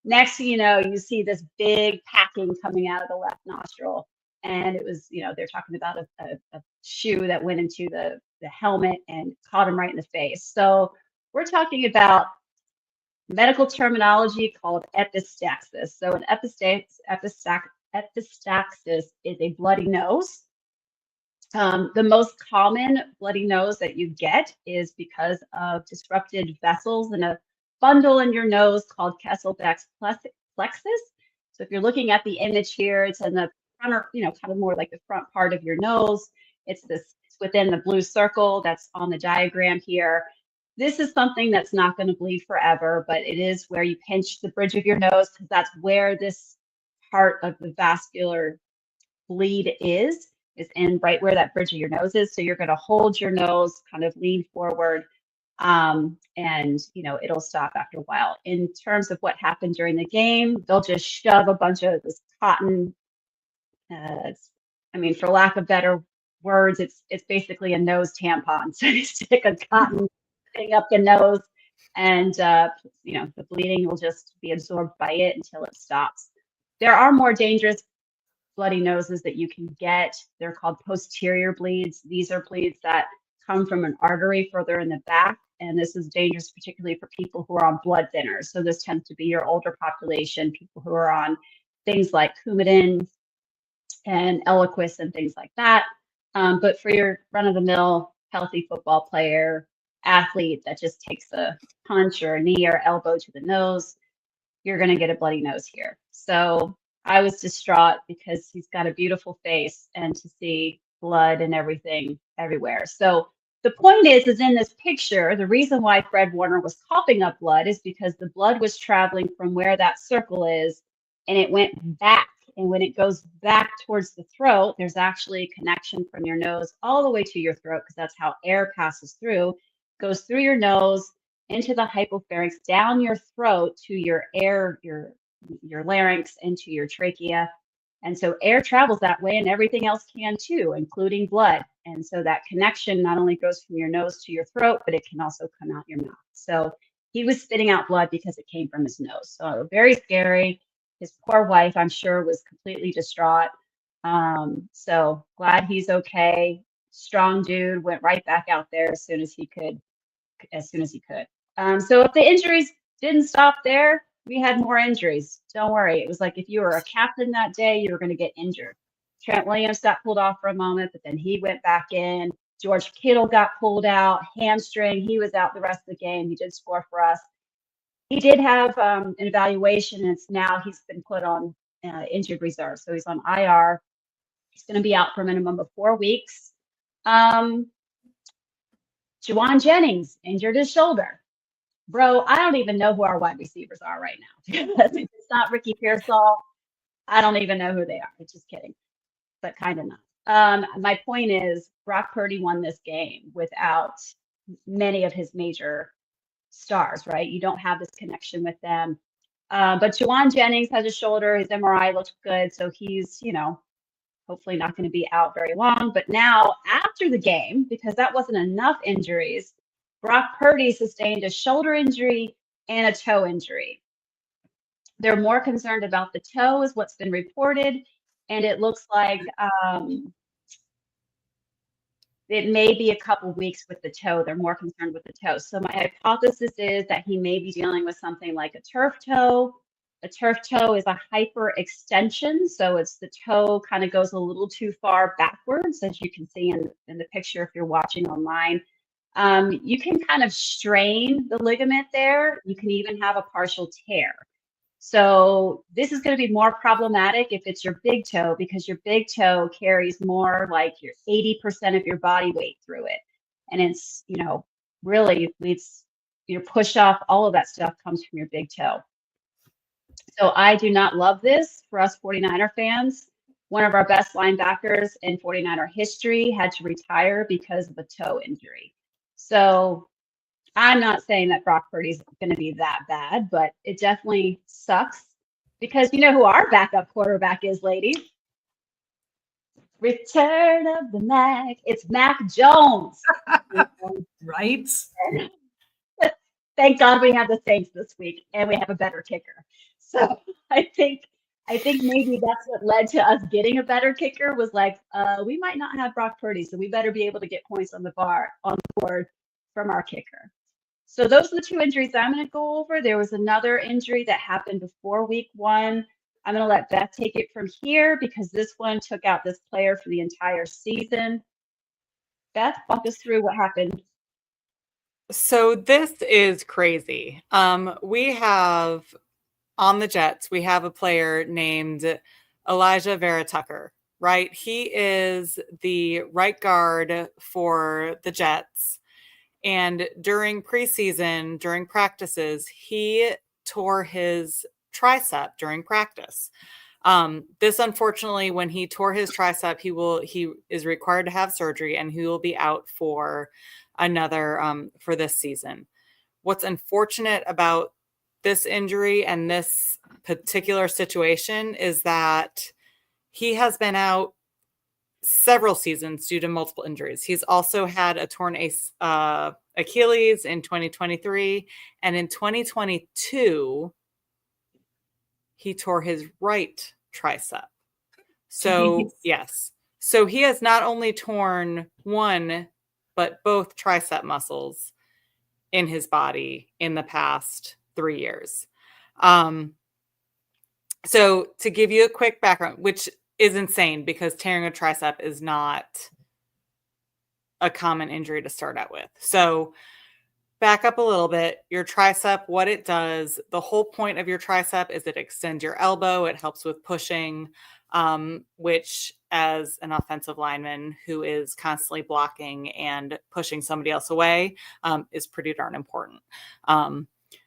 [SPEAKER 1] Next thing you know, you see this big packing coming out of the left nostril. And it was, they're talking about a shoe that went into the helmet and caught him right in the face. So we're talking about medical terminology called epistaxis. So an epistaxis is a bloody nose. The most common bloody nose that you get is because of disrupted vessels in a bundle in your nose called Kesselbeck's plexus. So if you're looking at the image here, it's in the front, or kind of more like the front part of your nose. It's within the blue circle that's on the diagram here. This is something that's not going to bleed forever, but it is where you pinch the bridge of your nose, because that's where this part of the vascular bleed is in right where that bridge of your nose is. So you're going to hold your nose, kind of lean forward, And, it'll stop after a while. In terms of what happened during the game, they'll just shove a bunch of this cotton, for lack of better words, it's basically a nose tampon. So you stick a cotton thing up the nose, and the bleeding will just be absorbed by it until it stops. There are more dangerous bloody noses that you can get. They're called posterior bleeds. These are bleeds that come from an artery further in the back, and this is dangerous particularly for people who are on blood thinners. So this tends to be your older population, people who are on things like Coumadin and Eliquis and things like that. But for your run-of-the-mill healthy football player, athlete that just takes a punch or a knee or elbow to the nose, you're going to get a bloody nose here. So I was distraught because he's got a beautiful face, and to see blood and everything everywhere. So the point is in this picture, the reason why Fred Warner was coughing up blood is because the blood was traveling from where that circle is, and it went back. And when it goes back towards the throat, there's actually a connection from your nose all the way to your throat, because that's how air passes through, goes through your nose into the hypopharynx, down your throat to your air, your larynx, into your trachea. And so air travels that way, and everything else can too, including blood. And so that connection not only goes from your nose to your throat, but it can also come out your mouth. So he was spitting out blood because it came from his nose. So very scary. His poor wife, I'm sure, was completely distraught. So glad he's okay. Strong dude, went right back out there as soon as he could. So if the injuries didn't stop there, we had more injuries. Don't worry. It was like if you were a captain that day, you were going to get injured. Trent Williams got pulled off for a moment, but then he went back in. George Kittle got pulled out, hamstring. He was out the rest of the game. He did score for us. He did have an evaluation, and he's been put on injured reserve. So he's on IR. He's going to be out for a minimum of 4 weeks. Juwan Jennings injured his shoulder. Bro, I don't even know who our wide receivers are right now. Because if it's not Ricky Pearsall, I don't even know who they are. Just kidding, but kind of not. My point is, Brock Purdy won this game without many of his major stars, right? You don't have this connection with them. But Juwan Jennings has a shoulder. His MRI looks good. So he's, hopefully not going to be out very long. But now after the game, because that wasn't enough injuries, Brock Purdy sustained a shoulder injury and a toe injury. They're more concerned about the toe, is what's been reported. And it looks like it may be a couple weeks with the toe. They're more concerned with the toe. So my hypothesis is that he may be dealing with something like a turf toe. A turf toe is a hyperextension. So it's the toe kind of goes a little too far backwards, as you can see in the picture if you're watching online. You can kind of strain the ligament there. You can even have a partial tear. So this is going to be more problematic if it's your big toe, because your big toe carries more, like your 80% of your body weight through it. And it's, really leads your push off, all of that stuff comes from your big toe. So I do not love this for us 49er fans. One of our best linebackers in 49er history had to retire because of a toe injury. So I'm not saying that Brock Purdy's going to be that bad, but it definitely sucks, because you know who our backup quarterback is, ladies? Return of the Mac. It's Mac Jones.
[SPEAKER 2] Right?
[SPEAKER 1] Thank God we have the Saints this week, and we have a better kicker. So I think maybe that's what led to us getting a better kicker, was like, we might not have Brock Purdy, so we better be able to get points on the board from our kicker. So those are the two injuries I'm going to go over. There was another injury that happened before week 1. I'm going to let Beth take it from here, because this one took out this player for the entire season. Beth, walk us through what happened.
[SPEAKER 3] So this is crazy. We have on the Jets, we have a player named Elijah Vera Tucker, right? He is the right guard for the Jets. And during preseason, during practices, he tore his tricep during practice. This, unfortunately, when he tore his tricep, he is required to have surgery, and he will be out for for this season. What's unfortunate about this injury and this particular situation is that he has been out several seasons due to multiple injuries. He's also had a torn Achilles in 2023, and in 2022 he tore his right tricep. So
[SPEAKER 2] Jeez.
[SPEAKER 3] yes, so he has not only torn one but both tricep muscles in his body in the past 3 years. So to give you a quick background, which is insane because tearing a tricep is not a common injury to start out with. So back up a little bit. Your tricep, what it does, the whole point of your tricep is it extends your elbow. It helps with pushing, which as an offensive lineman who is constantly blocking and pushing somebody else away is pretty darn important.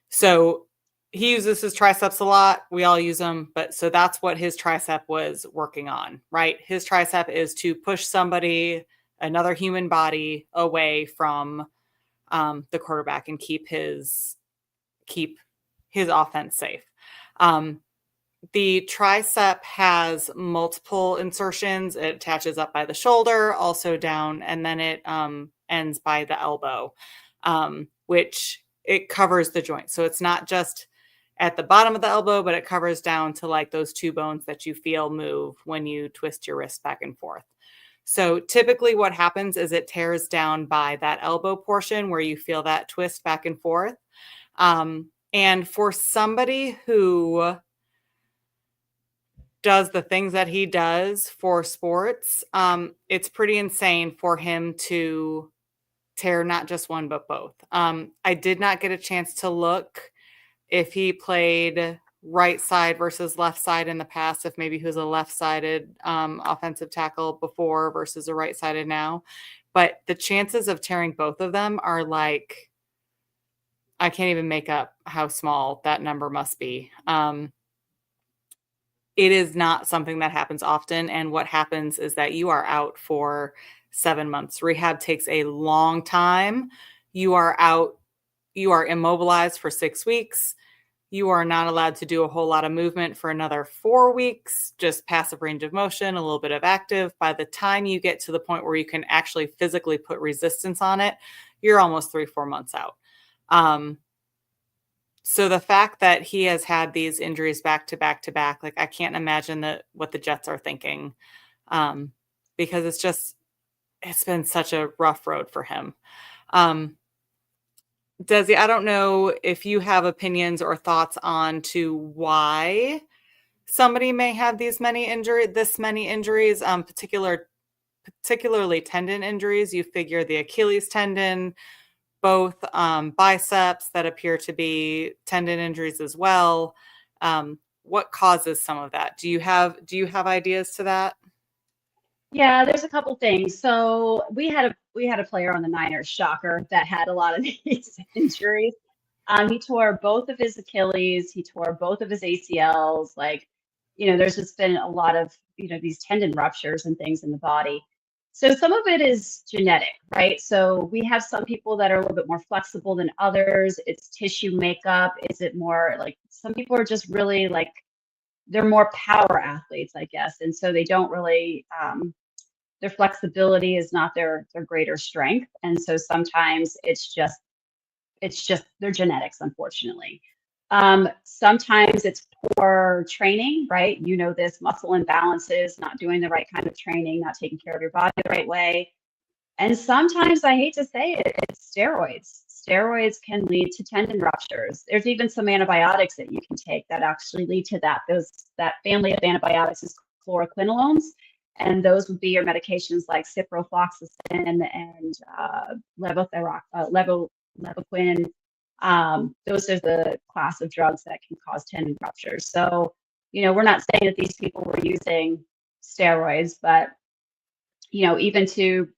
[SPEAKER 3] So he uses his triceps a lot. We all use them. But so that's what his tricep was working on, right? His tricep is to push somebody, another human body, away from the quarterback and keep his offense safe. The tricep has multiple insertions. It attaches up by the shoulder, also down, and then it ends by the elbow, which it covers the joint. So it's not just at the bottom of the elbow, but it covers down to like those two bones that you feel move when you twist your wrist back and forth. So typically what happens is it tears down by that elbow portion where you feel that twist back and forth. And for somebody who does the things that he does for sports, it's pretty insane for him to tear not just one, but both. I did not get a chance to look if he played right side versus left side in the past, if maybe he was a left-sided offensive tackle before versus a right-sided now. But the chances of tearing both of them are like, I can't even make up how small that number must be. It is not something that happens often. And what happens is that you are out for 7 months. Rehab takes a long time. You are out, you are immobilized for 6 weeks. You are not allowed to do a whole lot of movement for another 4 weeks, just passive range of motion, a little bit of active. By the time you get to the point where you can actually physically put resistance on it, you're almost 3-4 months out. So the fact that he has had these injuries back to back to back, like I can't imagine what the Jets are thinking, because it's been such a rough road for him. Dezi, I don't know if you have opinions or thoughts on to why somebody may have this many injuries, particularly tendon injuries. You figure the Achilles tendon, both biceps that appear to be tendon injuries as well. What causes some of that? Do you have ideas to that?
[SPEAKER 1] Yeah, there's a couple things. So we had a player on the Niners, shocker, that had a lot of these injuries. He tore both of his Achilles. He tore both of his ACLs. Like, there's just been a lot of, these tendon ruptures and things in the body. So some of it is genetic, right? So we have some people that are a little bit more flexible than others. It's tissue makeup. Is it more like some people are just really like, they're more power athletes, I guess. And so they don't really, their flexibility is not their greater strength. And so sometimes it's just their genetics, unfortunately. Sometimes it's poor training, right? This muscle imbalances, not doing the right kind of training, not taking care of your body the right way. And sometimes, I hate to say it, it's steroids. Steroids can lead to tendon ruptures. There's even some antibiotics that you can take that actually lead to that. That family of antibiotics is fluoroquinolones. And those would be your medications like ciprofloxacin and levoquin. Those are the class of drugs that can cause tendon ruptures. So, we're not saying that these people were using steroids, but, even to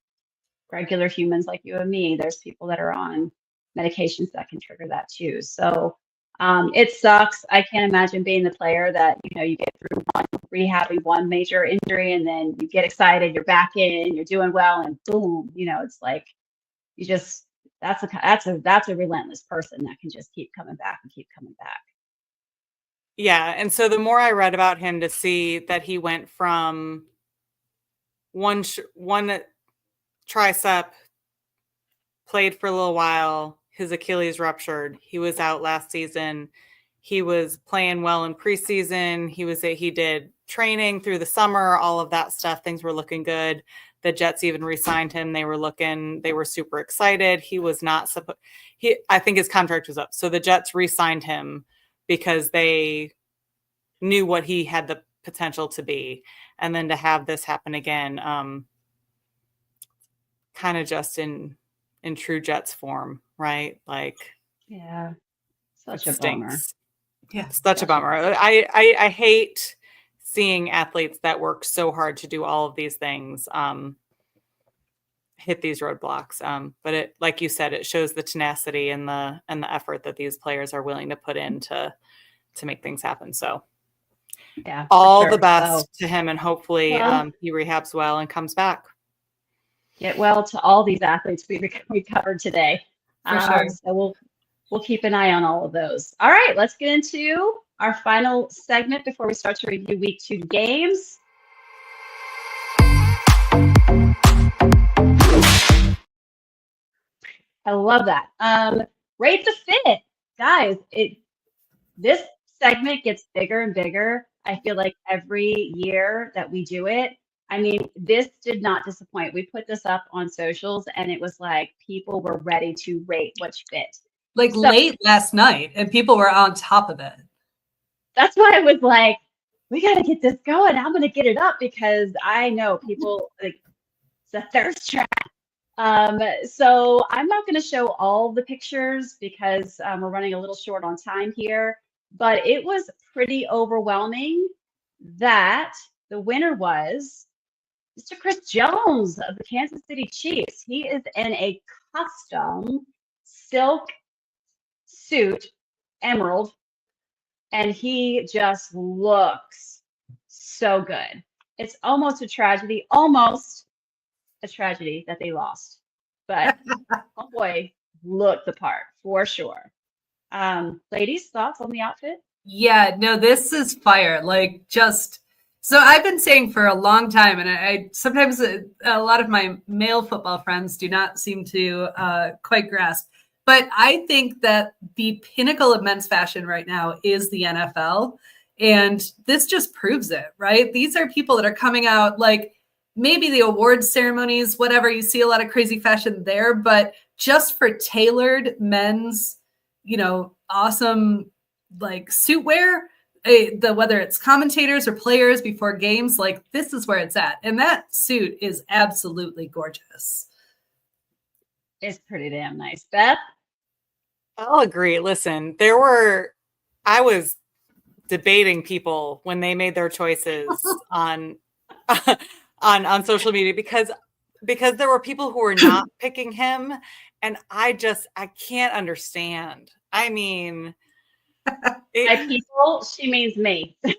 [SPEAKER 1] regular humans like you and me, there's people that are on medications that can trigger that too. So It sucks. I can't imagine being the player that, you get through rehabbing one major injury and then you get excited, you're back in, you're doing well, and boom, it's like you just that's a relentless person that can just keep coming back and keep coming back.
[SPEAKER 3] Yeah, and so the more I read about him, to see that he went from one tricep, played for a little while, his Achilles ruptured. He was out last season. He was playing well in preseason. He did training through the summer, all of that stuff. Things were looking good. The Jets even re-signed him. They were super excited. He was not supposed. I think his contract was up, so the Jets re-signed him because they knew what he had the potential to be. And then to have this happen again, kind of just in true Jets form, right? Like,
[SPEAKER 1] yeah, such a bummer.
[SPEAKER 2] Yeah,
[SPEAKER 3] such a bummer. I hate seeing athletes that work so hard to do all of these things hit these roadblocks. But it, like you said, it shows the tenacity and the effort that these players are willing to put in to make things happen. So
[SPEAKER 1] yeah,
[SPEAKER 3] all the best to him, and hopefully he rehabs well and comes back.
[SPEAKER 1] Get well to all these athletes we covered today.
[SPEAKER 2] For sure.
[SPEAKER 1] So we'll keep an eye on all of those. All right, let's get into our final segment before we start to review week 2 games. I love that. Rate the fit, guys. This segment gets bigger and bigger. I feel like every year that we do it. I mean, this did not disappoint. We put this up on socials, and it was like people were ready to rate which fit.
[SPEAKER 2] Like late last night, and people were on top of it.
[SPEAKER 1] That's why I was like, we got to get this going. I'm going to get it up because I know people, like, it's a thirst trap. So I'm not going to show all the pictures because we're running a little short on time here, but it was pretty overwhelming that the winner was Mr. Chris Jones of the Kansas City Chiefs. He is in a custom silk suit, emerald, and he just looks so good. It's almost a tragedy that they lost, but oh boy, looked the part for sure. Ladies, thoughts on the outfit?
[SPEAKER 2] Yeah, no, this is fire. Like, just so I've been saying for a long time, and I sometimes a lot of my male football friends do not seem to quite grasp. But I think that the pinnacle of men's fashion right now is the NFL. And this just proves it, right? These are people that are coming out, like maybe the awards ceremonies, whatever, you see a lot of crazy fashion there, but just for tailored men's, awesome like suit wear, whether it's commentators or players before games, like this is where it's at. And that suit is absolutely gorgeous.
[SPEAKER 1] It's pretty damn nice. Beth?
[SPEAKER 3] I'll agree. Listen, I was debating people when they made their choices on social media because there were people who were not picking him, and I can't understand. I mean,
[SPEAKER 1] by people, she means me.
[SPEAKER 2] Well,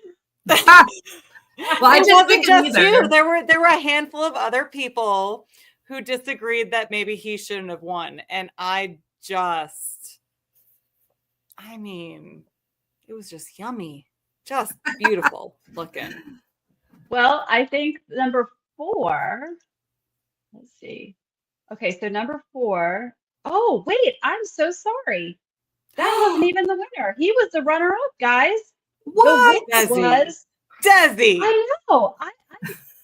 [SPEAKER 2] I just think
[SPEAKER 3] just you. There were a handful of other people who disagreed that maybe he shouldn't have won, and it was just yummy, just beautiful looking.
[SPEAKER 1] Well, I think number 4, let's see. Okay, so number 4. Oh, wait, I'm so sorry. That wasn't even the winner. He was the runner-up, guys.
[SPEAKER 2] What?
[SPEAKER 1] The winner was
[SPEAKER 3] Dezi.
[SPEAKER 1] I know. I'm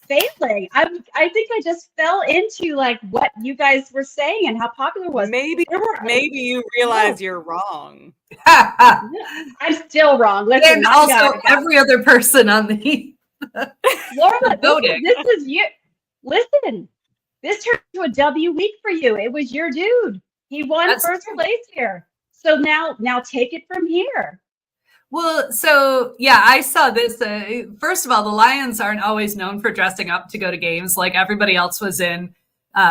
[SPEAKER 1] failing. I think I just fell into like what you guys were saying and how popular it was.
[SPEAKER 3] Maybe you realize you're wrong.
[SPEAKER 1] I'm still wrong. Listen,
[SPEAKER 2] and also every other person on the
[SPEAKER 1] Laura,
[SPEAKER 2] voting.
[SPEAKER 1] This is you. Listen, this turned to a W week for you. It was your dude. He won first place here. So now take it from here.
[SPEAKER 2] Well, so yeah, I saw this. First of all, the Lions aren't always known for dressing up to go to games. Like everybody else was in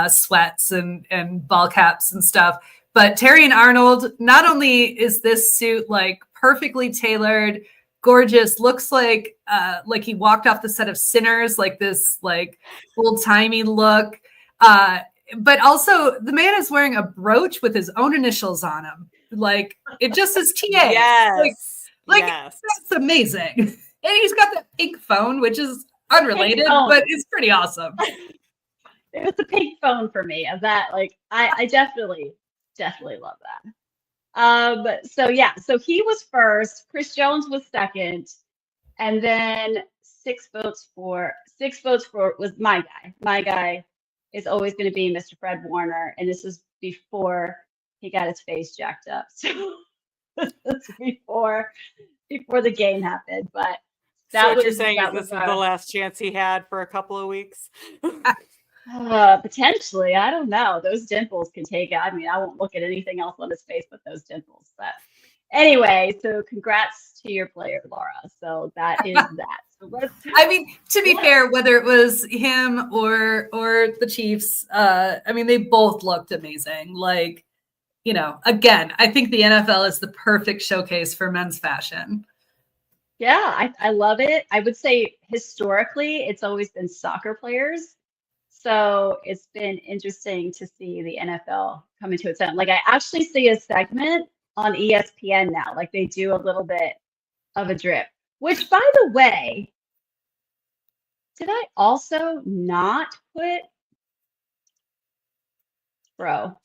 [SPEAKER 2] sweats and ball caps and stuff. But Terry and Arnold, not only is this suit like perfectly tailored, gorgeous, looks like he walked off the set of Sinners, like this like old-timey look. But also the man is wearing a brooch with his own initials on him. Like it just says TA.
[SPEAKER 3] Yes.
[SPEAKER 2] Yes. That's amazing. And he's got that pink phone, which is unrelated, but it's pretty awesome.
[SPEAKER 1] It was the pink phone for me of that. Like I definitely love that. So he was first, Chris Jones was second, and then 6 votes for was my guy. My guy is always going to be Mr. Fred Warner, and this is before he got his face jacked up. So this is before the game happened. But
[SPEAKER 3] so what you're saying is this is the last chance he had for a couple of weeks?
[SPEAKER 1] Potentially, I don't know. Those dimples can take it. I mean, I won't look at anything else on his face but those dimples. But anyway, so congrats to your player, Laura. So that is that. So
[SPEAKER 2] I mean, to be fair, whether it was him or the Chiefs, I mean, they both looked amazing. Like, you know, again, I think the NFL is the perfect showcase for men's fashion.
[SPEAKER 1] Yeah, I love it. I would say historically, it's always been soccer players. So it's been interesting to see the NFL come into its own. Like I actually see a segment on ESPN now. Like they do a little bit of a drip, which by the way, did I also not put, bro,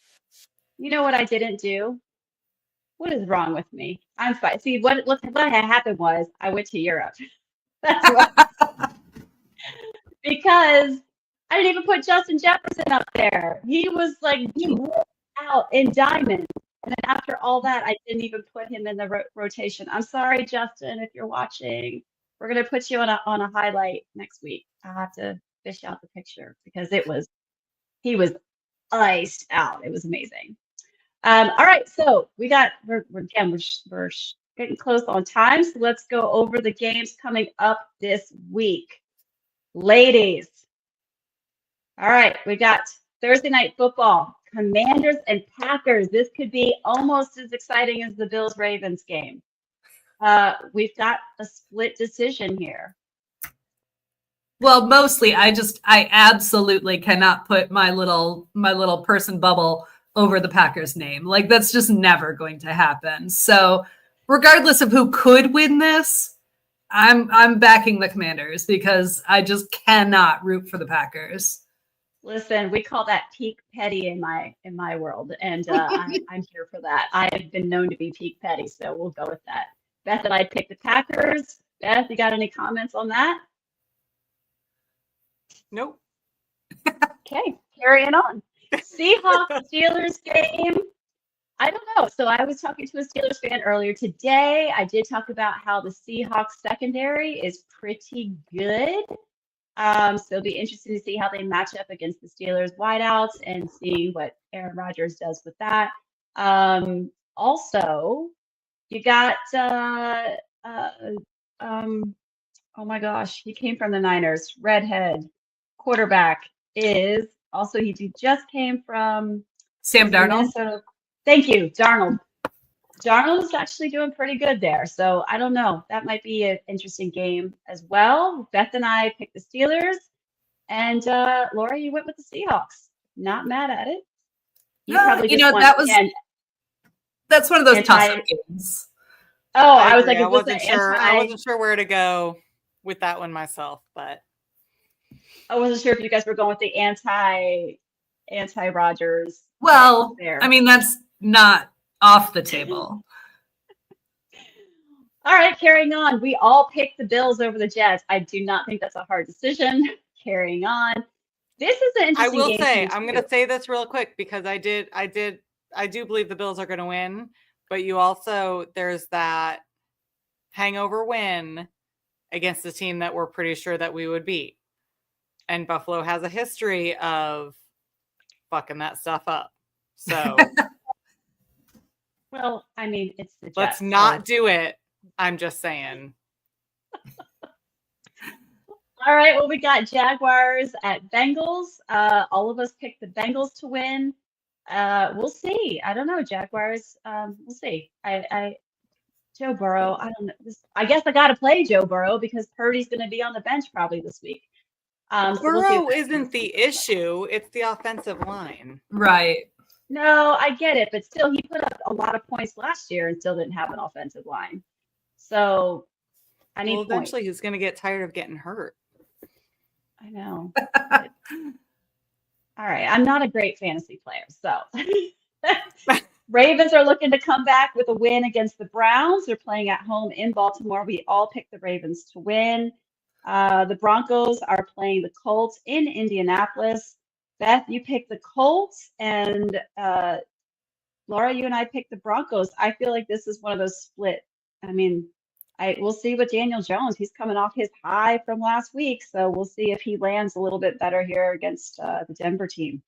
[SPEAKER 1] you know what I didn't do? What is wrong with me? I'm fine. See, what had happened was I went to Europe. That's what. Because I didn't even put Justin Jefferson up there. He was like out in diamond. And then after all that, I didn't even put him in the rotation. I'm sorry, Justin, if you're watching. We're going to put you on a highlight next week. I'll have to fish out the picture because he was iced out. It was amazing. All right, so we're getting close on time. So let's go over the games coming up this week. Ladies. All right, we got Thursday night football, Commanders and Packers. This could be almost as exciting as the Bills-Ravens game. We've got a split decision here.
[SPEAKER 2] Well, mostly I absolutely cannot put my little person bubble over the Packers name. Like that's just never going to happen. So regardless of who could win this, I'm backing the Commanders because I just cannot root for the Packers.
[SPEAKER 1] Listen, we call that peak petty in my world, and I'm here for that. I have been known to be peak petty, so we'll go with that. Beth and I picked the Packers. Beth, you got any comments on that?
[SPEAKER 3] Nope.
[SPEAKER 1] Okay, carrying on. Seahawks Steelers game. I don't know. So I was talking to a Steelers fan earlier today. I did talk about how the Seahawks secondary is pretty good. So it'll be interesting to see how they match up against the Steelers wideouts and see what Aaron Rodgers does with that. Also, you got oh my gosh, he came from the Niners. Redhead quarterback is also he just came from
[SPEAKER 2] Sam Darnold.
[SPEAKER 1] Minnesota. Thank you, Darnold. Darnold is actually doing pretty good there. So I don't know. That might be an interesting game as well. Beth and I picked the Steelers. And Laura, you went with the Seahawks. Not mad at it.
[SPEAKER 2] That's one of those toss-up games.
[SPEAKER 1] Oh, I was like,
[SPEAKER 3] I wasn't sure where to go with that one myself, but
[SPEAKER 1] I wasn't sure if you guys were going with the anti-Rodgers.
[SPEAKER 2] Well, there. I mean, that's not off the table.
[SPEAKER 1] All right, carrying on. We all picked the Bills over the Jets. I do not think that's a hard decision. Carrying on. This is an interesting game. I will say,
[SPEAKER 3] I'm going to say this real quick because I do believe the Bills are going to win, but there's that hangover win against the team that we're pretty sure that we would beat. And Buffalo has a history of fucking that stuff up. So
[SPEAKER 1] well, I mean, it's the Jets.
[SPEAKER 3] Let's not do it. I'm just saying.
[SPEAKER 1] All right. Well, we got Jaguars at Bengals. All of us picked the Bengals to win. We'll see. I don't know. Jaguars. We'll see. Joe Burrow. I don't know. I guess I got to play Joe Burrow because Purdy's going to be on the bench probably this week. So we'll see
[SPEAKER 3] Burrow isn't the issue; it's the offensive line.
[SPEAKER 2] Right.
[SPEAKER 1] No, I get it, but still, he put up a lot of points last year and still didn't have an offensive line. So I need points.
[SPEAKER 3] Eventually he's going to get tired of getting hurt.
[SPEAKER 1] I know. All right, I'm not a great fantasy player, so Ravens are looking to come back with a win against the Browns. They're playing at home in Baltimore. We all picked the Ravens to win. The Broncos are playing the Colts in Indianapolis. Beth, you picked the Colts, and Laura, you and I picked the Broncos. I feel like this is one of those split. I mean, we'll see with Daniel Jones. He's coming off his high from last week, so we'll see if he lands a little bit better here against the Denver team.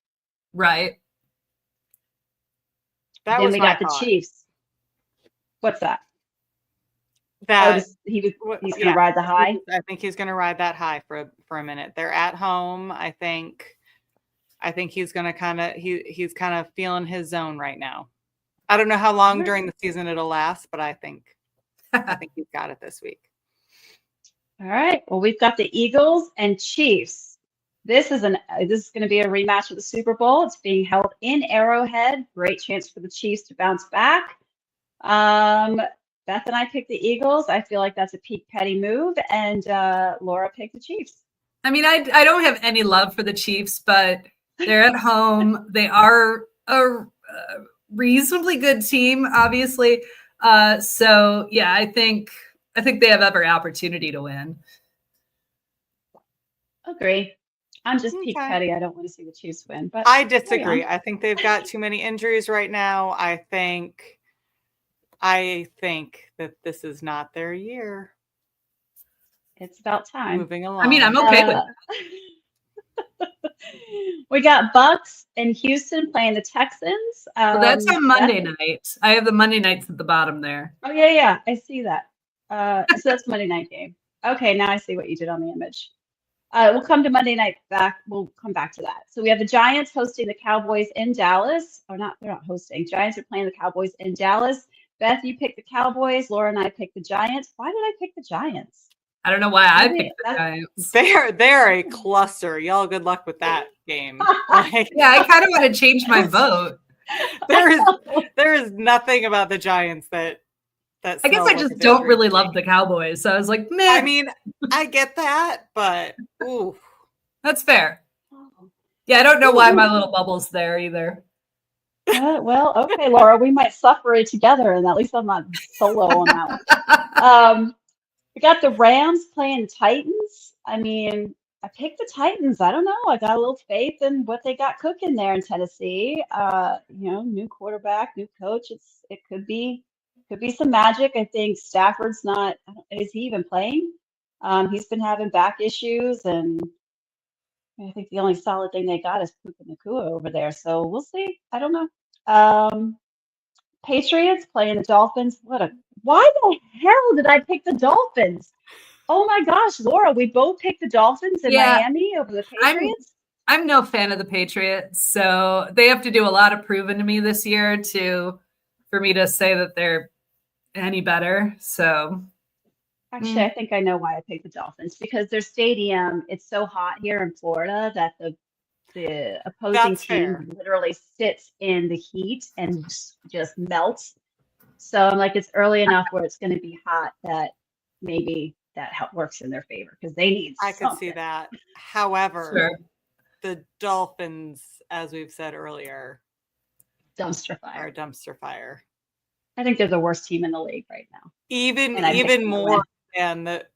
[SPEAKER 2] Right.
[SPEAKER 1] Then we got the Chiefs. What's that? He's going to ride the high.
[SPEAKER 3] I think he's going to ride that high for a minute. They're at home. I think he's going to he's kind of feeling his zone right now. I don't know how long during the season it'll last, but I think he's got it this week.
[SPEAKER 1] All right. Well, we've got the Eagles and Chiefs. This is going to be a rematch of the Super Bowl. It's being held in Arrowhead. Great chance for the Chiefs to bounce back. Beth and I picked the Eagles. I feel like that's a Pete Petty move, and Laura picked the Chiefs.
[SPEAKER 2] I mean, I don't have any love for the Chiefs, but they're at home. They are a reasonably good team, obviously. So yeah, I think they have every opportunity to win.
[SPEAKER 1] Agree. I'm just Pete Petty. I don't want to see the Chiefs win, but
[SPEAKER 3] I disagree. I think they've got too many injuries right now. I think that this is not their year.
[SPEAKER 1] It's about time.
[SPEAKER 3] Moving along.
[SPEAKER 2] I mean, I'm okay with
[SPEAKER 1] that. We got Bucks and Houston playing the Texans.
[SPEAKER 2] Well, that's on Monday night. I have the Monday nights at the bottom there.
[SPEAKER 1] Oh, yeah. I see that. So that's Monday night game. Okay, now I see what you did on the image. We'll come to Monday night back. We'll come back to that. So we have the Giants hosting the Cowboys in Dallas. Or not, they're not hosting. Giants are playing the Cowboys in Dallas. Beth, you picked the Cowboys. Laura and I picked the Giants. Why did I pick the Giants?
[SPEAKER 2] I don't know why I picked the Giants.
[SPEAKER 3] They're a cluster. Y'all, good luck with that game.
[SPEAKER 2] Yeah, I kind of want to change my vote.
[SPEAKER 3] There is nothing about the Giants that
[SPEAKER 2] I guess I just don't really love the Cowboys. So I was like, meh.
[SPEAKER 3] I mean, I get that, but ooh.
[SPEAKER 2] That's fair. Yeah, I don't know why my little bubble's there either.
[SPEAKER 1] Well, okay, Laura, we might suffer it together, and at least I'm not solo on that one. We got the Rams playing the Titans. I mean, I picked the Titans. I don't know. I got a little faith in what they got cooking there in Tennessee. New quarterback, new coach. It could be some magic. I think Stafford's not. Is he even playing? He's been having back issues, and I think the only solid thing they got is Puka Nacua over there. So we'll see. I don't know. Patriots playing the Dolphins. Why the hell did I pick the Dolphins? Oh my gosh, Laura, we both picked the Dolphins in Miami over the Patriots.
[SPEAKER 2] I'm no fan of the Patriots, so they have to do a lot of proving to me this year for me to say that they're any better. So
[SPEAKER 1] actually, I think I know why I picked the Dolphins, because their stadium, it's so hot here in Florida that the opposing team literally sits in the heat and just melts. So I'm like, it's early enough where it's going to be hot that maybe that works in their favor, because they need something.
[SPEAKER 3] I could see that. However, the Dolphins, as we've said earlier,
[SPEAKER 1] dumpster fire. I think they're the worst team in the league right now. Even more than
[SPEAKER 3] the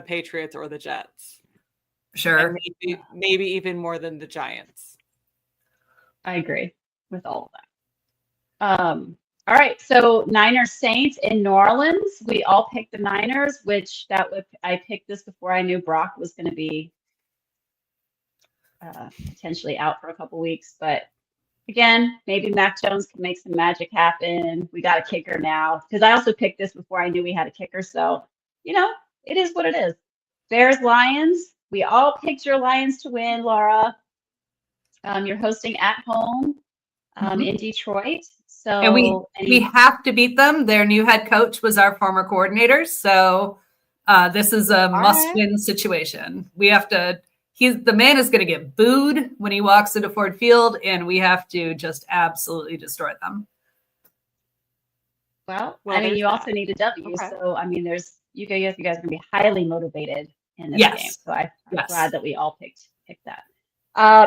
[SPEAKER 3] Patriots or the Jets.
[SPEAKER 2] Sure.
[SPEAKER 3] And maybe even more than the Giants.
[SPEAKER 1] I agree with all of that. All right, so Niners Saints in New Orleans. We all picked the Niners, I picked this before I knew Brock was going to be potentially out for a couple weeks. But again, maybe Mac Jones can make some magic happen. We got a kicker now, because I also picked this before I knew we had a kicker. So, it is what it is. Bears Lions. We all picked your Lions to win, Laura. You're hosting at home in Detroit. So
[SPEAKER 2] And we have to beat them. Their new head coach was our former coordinator. So this is a must-win situation. We have to. The man is going to get booed when he walks into Ford Field, and we have to just absolutely destroy them.
[SPEAKER 1] Well, I mean, you also need a W.
[SPEAKER 3] Okay.
[SPEAKER 1] So, I mean, you guys are going to be highly motivated in this game. So I'm glad that we all picked that.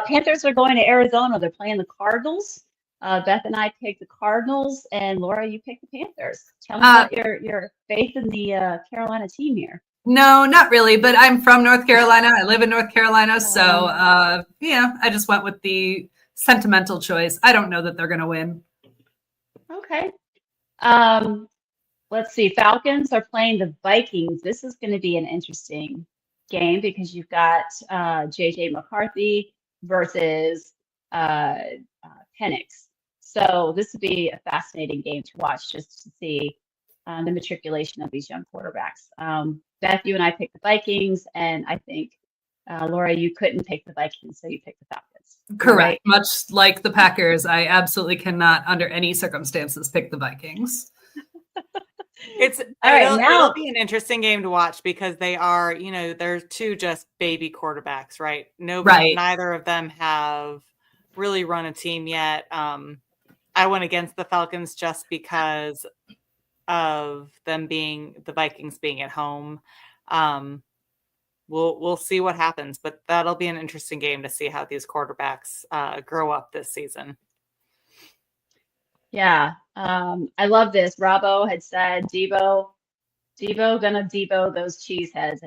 [SPEAKER 1] Panthers are going to Arizona. They're playing the Cardinals. Beth and I picked the Cardinals, and Laura, you picked the Panthers. Tell me about your faith in the Carolina team here.
[SPEAKER 2] No, not really, but I'm from North Carolina. I live in North Carolina. So, I just went with the sentimental choice. I don't know that they're going to win.
[SPEAKER 1] Okay. Let's see. Falcons are playing the Vikings. This is going to be an interesting game because you've got JJ McCarthy versus Penix. So this would be a fascinating game to watch just to see the matriculation of these young quarterbacks. Beth, you and I picked the Vikings, and I think, Laura, you couldn't pick the Vikings, so you picked the Falcons.
[SPEAKER 2] Correct.
[SPEAKER 1] Right?
[SPEAKER 2] Much like the Packers, I absolutely cannot, under any circumstances, pick the Vikings.
[SPEAKER 3] It'll be an interesting game to watch because they are, they're two just baby quarterbacks, right? Neither of them have really run a team yet. I went against the Falcons just because of them being the Vikings being at home. We'll see what happens, but that'll be an interesting game to see how these quarterbacks grow up this season.
[SPEAKER 1] Yeah. I love this. Robbo had said, Debo gonna Debo those cheeseheads.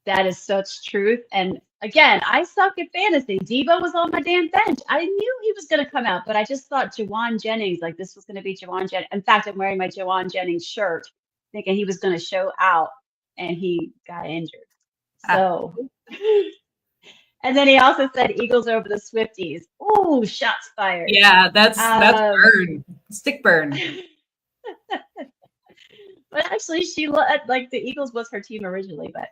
[SPEAKER 1] That is such truth. And again, I suck at fantasy. Debo was on my damn bench. I knew he was going to come out, but I just thought Jawan Jennings, like this was going to be Jawan Jennings. In fact, I'm wearing my Jawan Jennings shirt thinking he was going to show out, and he got injured. So, and then he also said Eagles over the Swifties. Ooh, shots fired.
[SPEAKER 2] Yeah, that's burn. Stick burn.
[SPEAKER 1] But actually, she like the Eagles was her team originally. But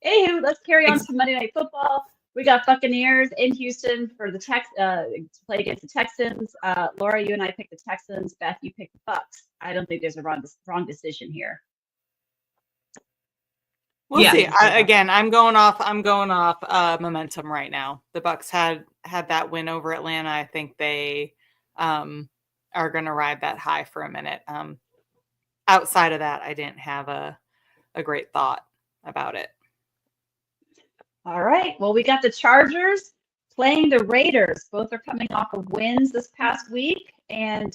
[SPEAKER 1] anywho, let's carry on to Monday Night Football. We got Buccaneers in Houston for the to play against the Texans. Laura, you and I picked the Texans. Beth, you picked the Bucks. I don't think there's a wrong decision here.
[SPEAKER 3] We'll see. I'm going off momentum right now. The Bucks had that win over Atlanta. I think they are going to ride that high for a minute. Outside of that, I didn't have a great thought about it.
[SPEAKER 1] All right. Well, we got the Chargers playing the Raiders. Both are coming off of wins this past week, and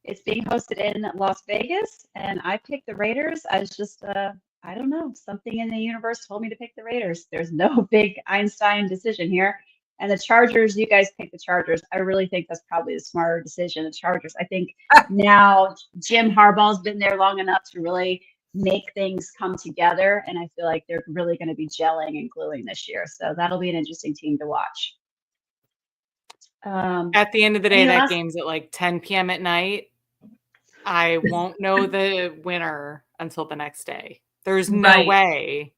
[SPEAKER 1] it's being hosted in Las Vegas. And I picked the Raiders. I was just, I don't know, something in the universe told me to pick the Raiders. There's no big Einstein decision here. And the Chargers, you guys picked the Chargers. I really think that's probably the smarter decision. The Chargers, I think now Jim Harbaugh's been there long enough to really make things come together. And I feel like they're really going to be gelling and gluing this year. So that'll be an interesting team to watch.
[SPEAKER 3] At the end of the day, that game's at like 10 p.m. at night. I won't know the winner until the next day. There's no way.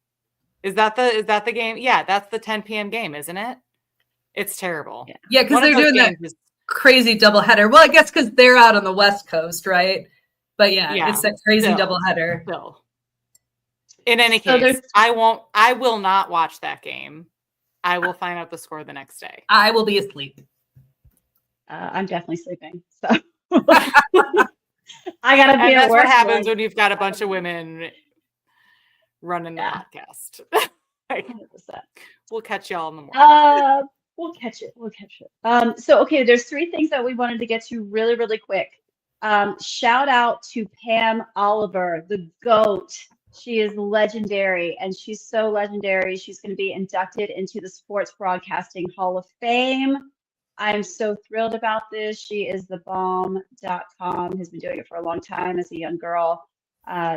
[SPEAKER 3] Is that the game? Yeah, that's the 10 p.m. game, isn't it? It's terrible.
[SPEAKER 2] Yeah, because they're doing that crazy doubleheader. Well, I guess because they're out on the West Coast, right? But it's that crazy doubleheader.
[SPEAKER 3] In any case, I will not watch that game. I will find out the score the next day.
[SPEAKER 2] I will be asleep.
[SPEAKER 1] I'm definitely sleeping. So I gotta be.
[SPEAKER 3] That's what happens when you've got a bunch of women running the podcast.
[SPEAKER 1] 100%.
[SPEAKER 3] We'll catch y'all in the morning.
[SPEAKER 1] We'll catch it. So, okay, there's three things that we wanted to get to really, really quick. Shout out to Pam Oliver, the GOAT. She is legendary, and she's so legendary. She's going to be inducted into the Sports Broadcasting Hall of Fame. I'm so thrilled about this. She is the bomb.com, has been doing it for a long time as a young girl.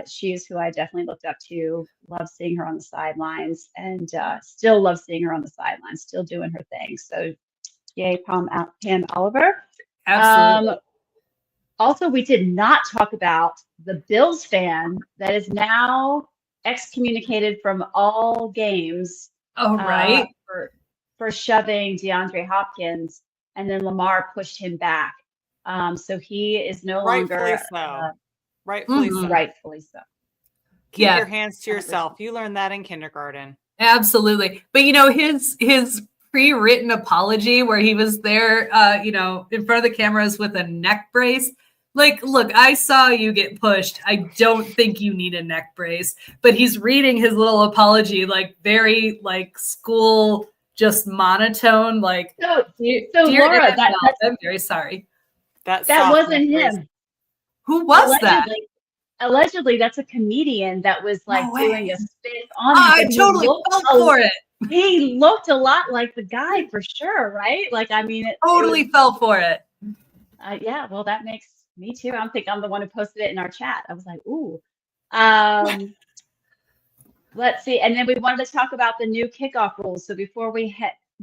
[SPEAKER 1] She is who I definitely looked up to. Love seeing her on the sidelines, and still love seeing her on the sidelines, still doing her thing. So yay, Pam Oliver.
[SPEAKER 2] Absolutely.
[SPEAKER 1] Also, we did not talk about the Bills fan that is now excommunicated from all games.
[SPEAKER 2] Oh, right.
[SPEAKER 1] For shoving DeAndre Hopkins, and then Lamar pushed him back. So he is no
[SPEAKER 3] Rightfully
[SPEAKER 1] longer
[SPEAKER 3] so. Rightfully so.
[SPEAKER 1] rightfully so.
[SPEAKER 3] Keep your hands to yourself. You learned that in kindergarten.
[SPEAKER 2] Absolutely. But his pre-written apology where he was there in front of the cameras with a neck brace. Like, look, I saw you get pushed. I don't think you need a neck brace. But he's reading his little apology like very like school, just monotone. Like,
[SPEAKER 1] so
[SPEAKER 2] dear
[SPEAKER 1] Laura,
[SPEAKER 2] I'm very sorry.
[SPEAKER 1] That wasn't him.
[SPEAKER 2] Who was that?
[SPEAKER 1] Allegedly, that's a comedian that was like doing a spin on him.
[SPEAKER 2] I totally fell for it.
[SPEAKER 1] He looked a lot like the guy for sure, right? Like, I mean,
[SPEAKER 2] it fell for it.
[SPEAKER 1] Yeah, well, that makes me too. I think I'm the one who posted it in our chat. I was like, ooh. Let's see. And then we wanted to talk about the new kickoff rules. So before we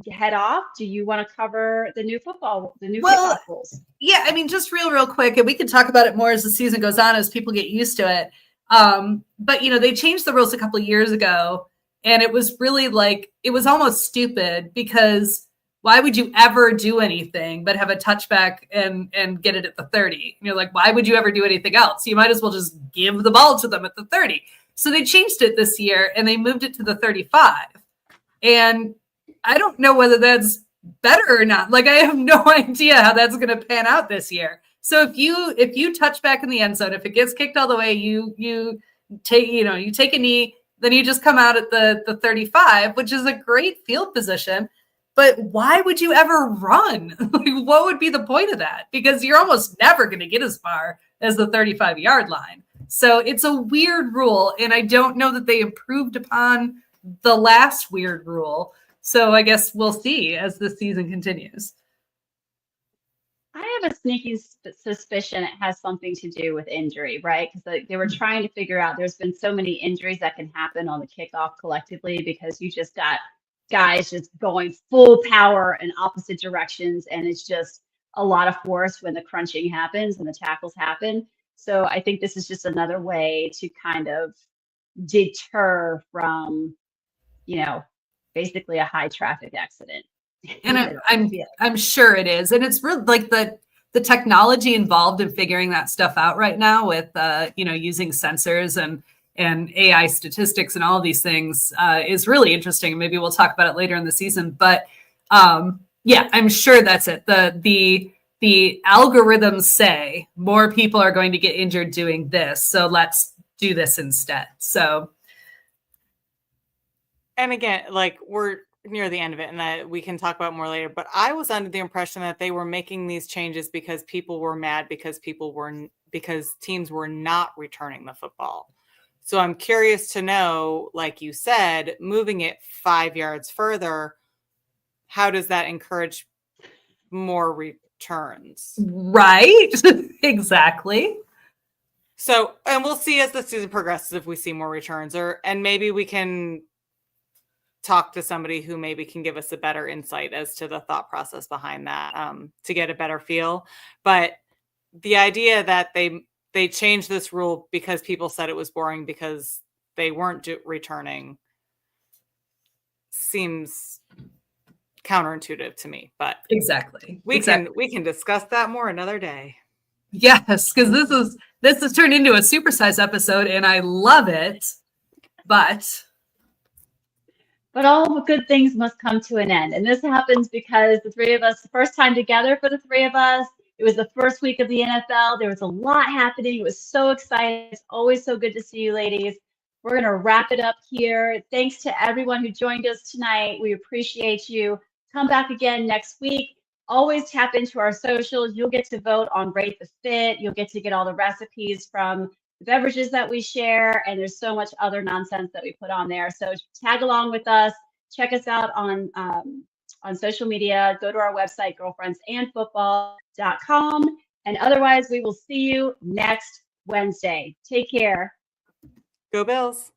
[SPEAKER 1] head off, do you want to cover the new kickoff rules?
[SPEAKER 2] Yeah, I mean, just real quick, and we can talk about it more as the season goes on, as people get used to it. But they changed the rules a couple of years ago, and it was really like, it was almost stupid, because why would you ever do anything but have a touchback and get it at the 30? And you're like, why would you ever do anything else? You might as well just give the ball to them at the 30. So they changed it this year, and they moved it to the 35. And I don't know whether that's better or not. Like, I have no idea how that's going to pan out this year. So if you touch back in the end zone, if it gets kicked all the way, you take a knee, then you just come out at the 35, which is a great field position. But why would you ever run? Like, what would be the point of that? Because you're almost never going to get as far as the 35-yard line. So it's a weird rule, and I don't know that they improved upon the last weird rule. So I guess we'll see as the season continues.
[SPEAKER 1] I have a sneaky suspicion it has something to do with injury, right? Because they were trying to figure out, there's been so many injuries that can happen on the kickoff collectively, because you just got guys just going full power in opposite directions, and it's just a lot of force when the crunching happens and the tackles happen. So I think this is just another way to kind of deter from, basically a high traffic accident.
[SPEAKER 2] And I'm sure it is. And it's really like the technology involved in figuring that stuff out right now with, using sensors and AI statistics and all of these things is really interesting. Maybe we'll talk about it later in the season. But yeah, I'm sure that's it. The algorithms say more people are going to get injured doing this, so let's do this instead. So,
[SPEAKER 3] and again, like, we're near the end of it, and that we can talk about more later. But I was under the impression that they were making these changes because people were mad because teams were not returning the football. So I'm curious to know, like you said, moving it 5 yards further, how does that encourage more returns?
[SPEAKER 2] Right. Exactly.
[SPEAKER 3] So, and we'll see as the season progresses if we see more returns, and maybe we can talk to somebody who maybe can give us a better insight as to the thought process behind that, to get a better feel. But the idea that they changed this rule because people said it was boring because they weren't returning seems counterintuitive to me. But
[SPEAKER 2] exactly,
[SPEAKER 3] we can discuss that more another day.
[SPEAKER 2] Yes, because this has turned into a supersize episode, and I love it. But
[SPEAKER 1] all good things must come to an end. And this happens because the three of us, the first time together for the three of us, it was the first week of the NFL. There was a lot happening. It was so exciting. It's always so good to see you, ladies. We're going to wrap it up here. Thanks to everyone who joined us tonight. We appreciate you. Come back again next week. Always tap into our socials. You'll get to vote on Rate the Fit. You'll get to get all the recipes from the beverages that we share, and there's so much other nonsense that we put on there. So tag along with us. Check us out on social media. Go to our website, girlfriendsandfootball.com. And otherwise, we will see you next Wednesday. Take care.
[SPEAKER 3] Go Bills.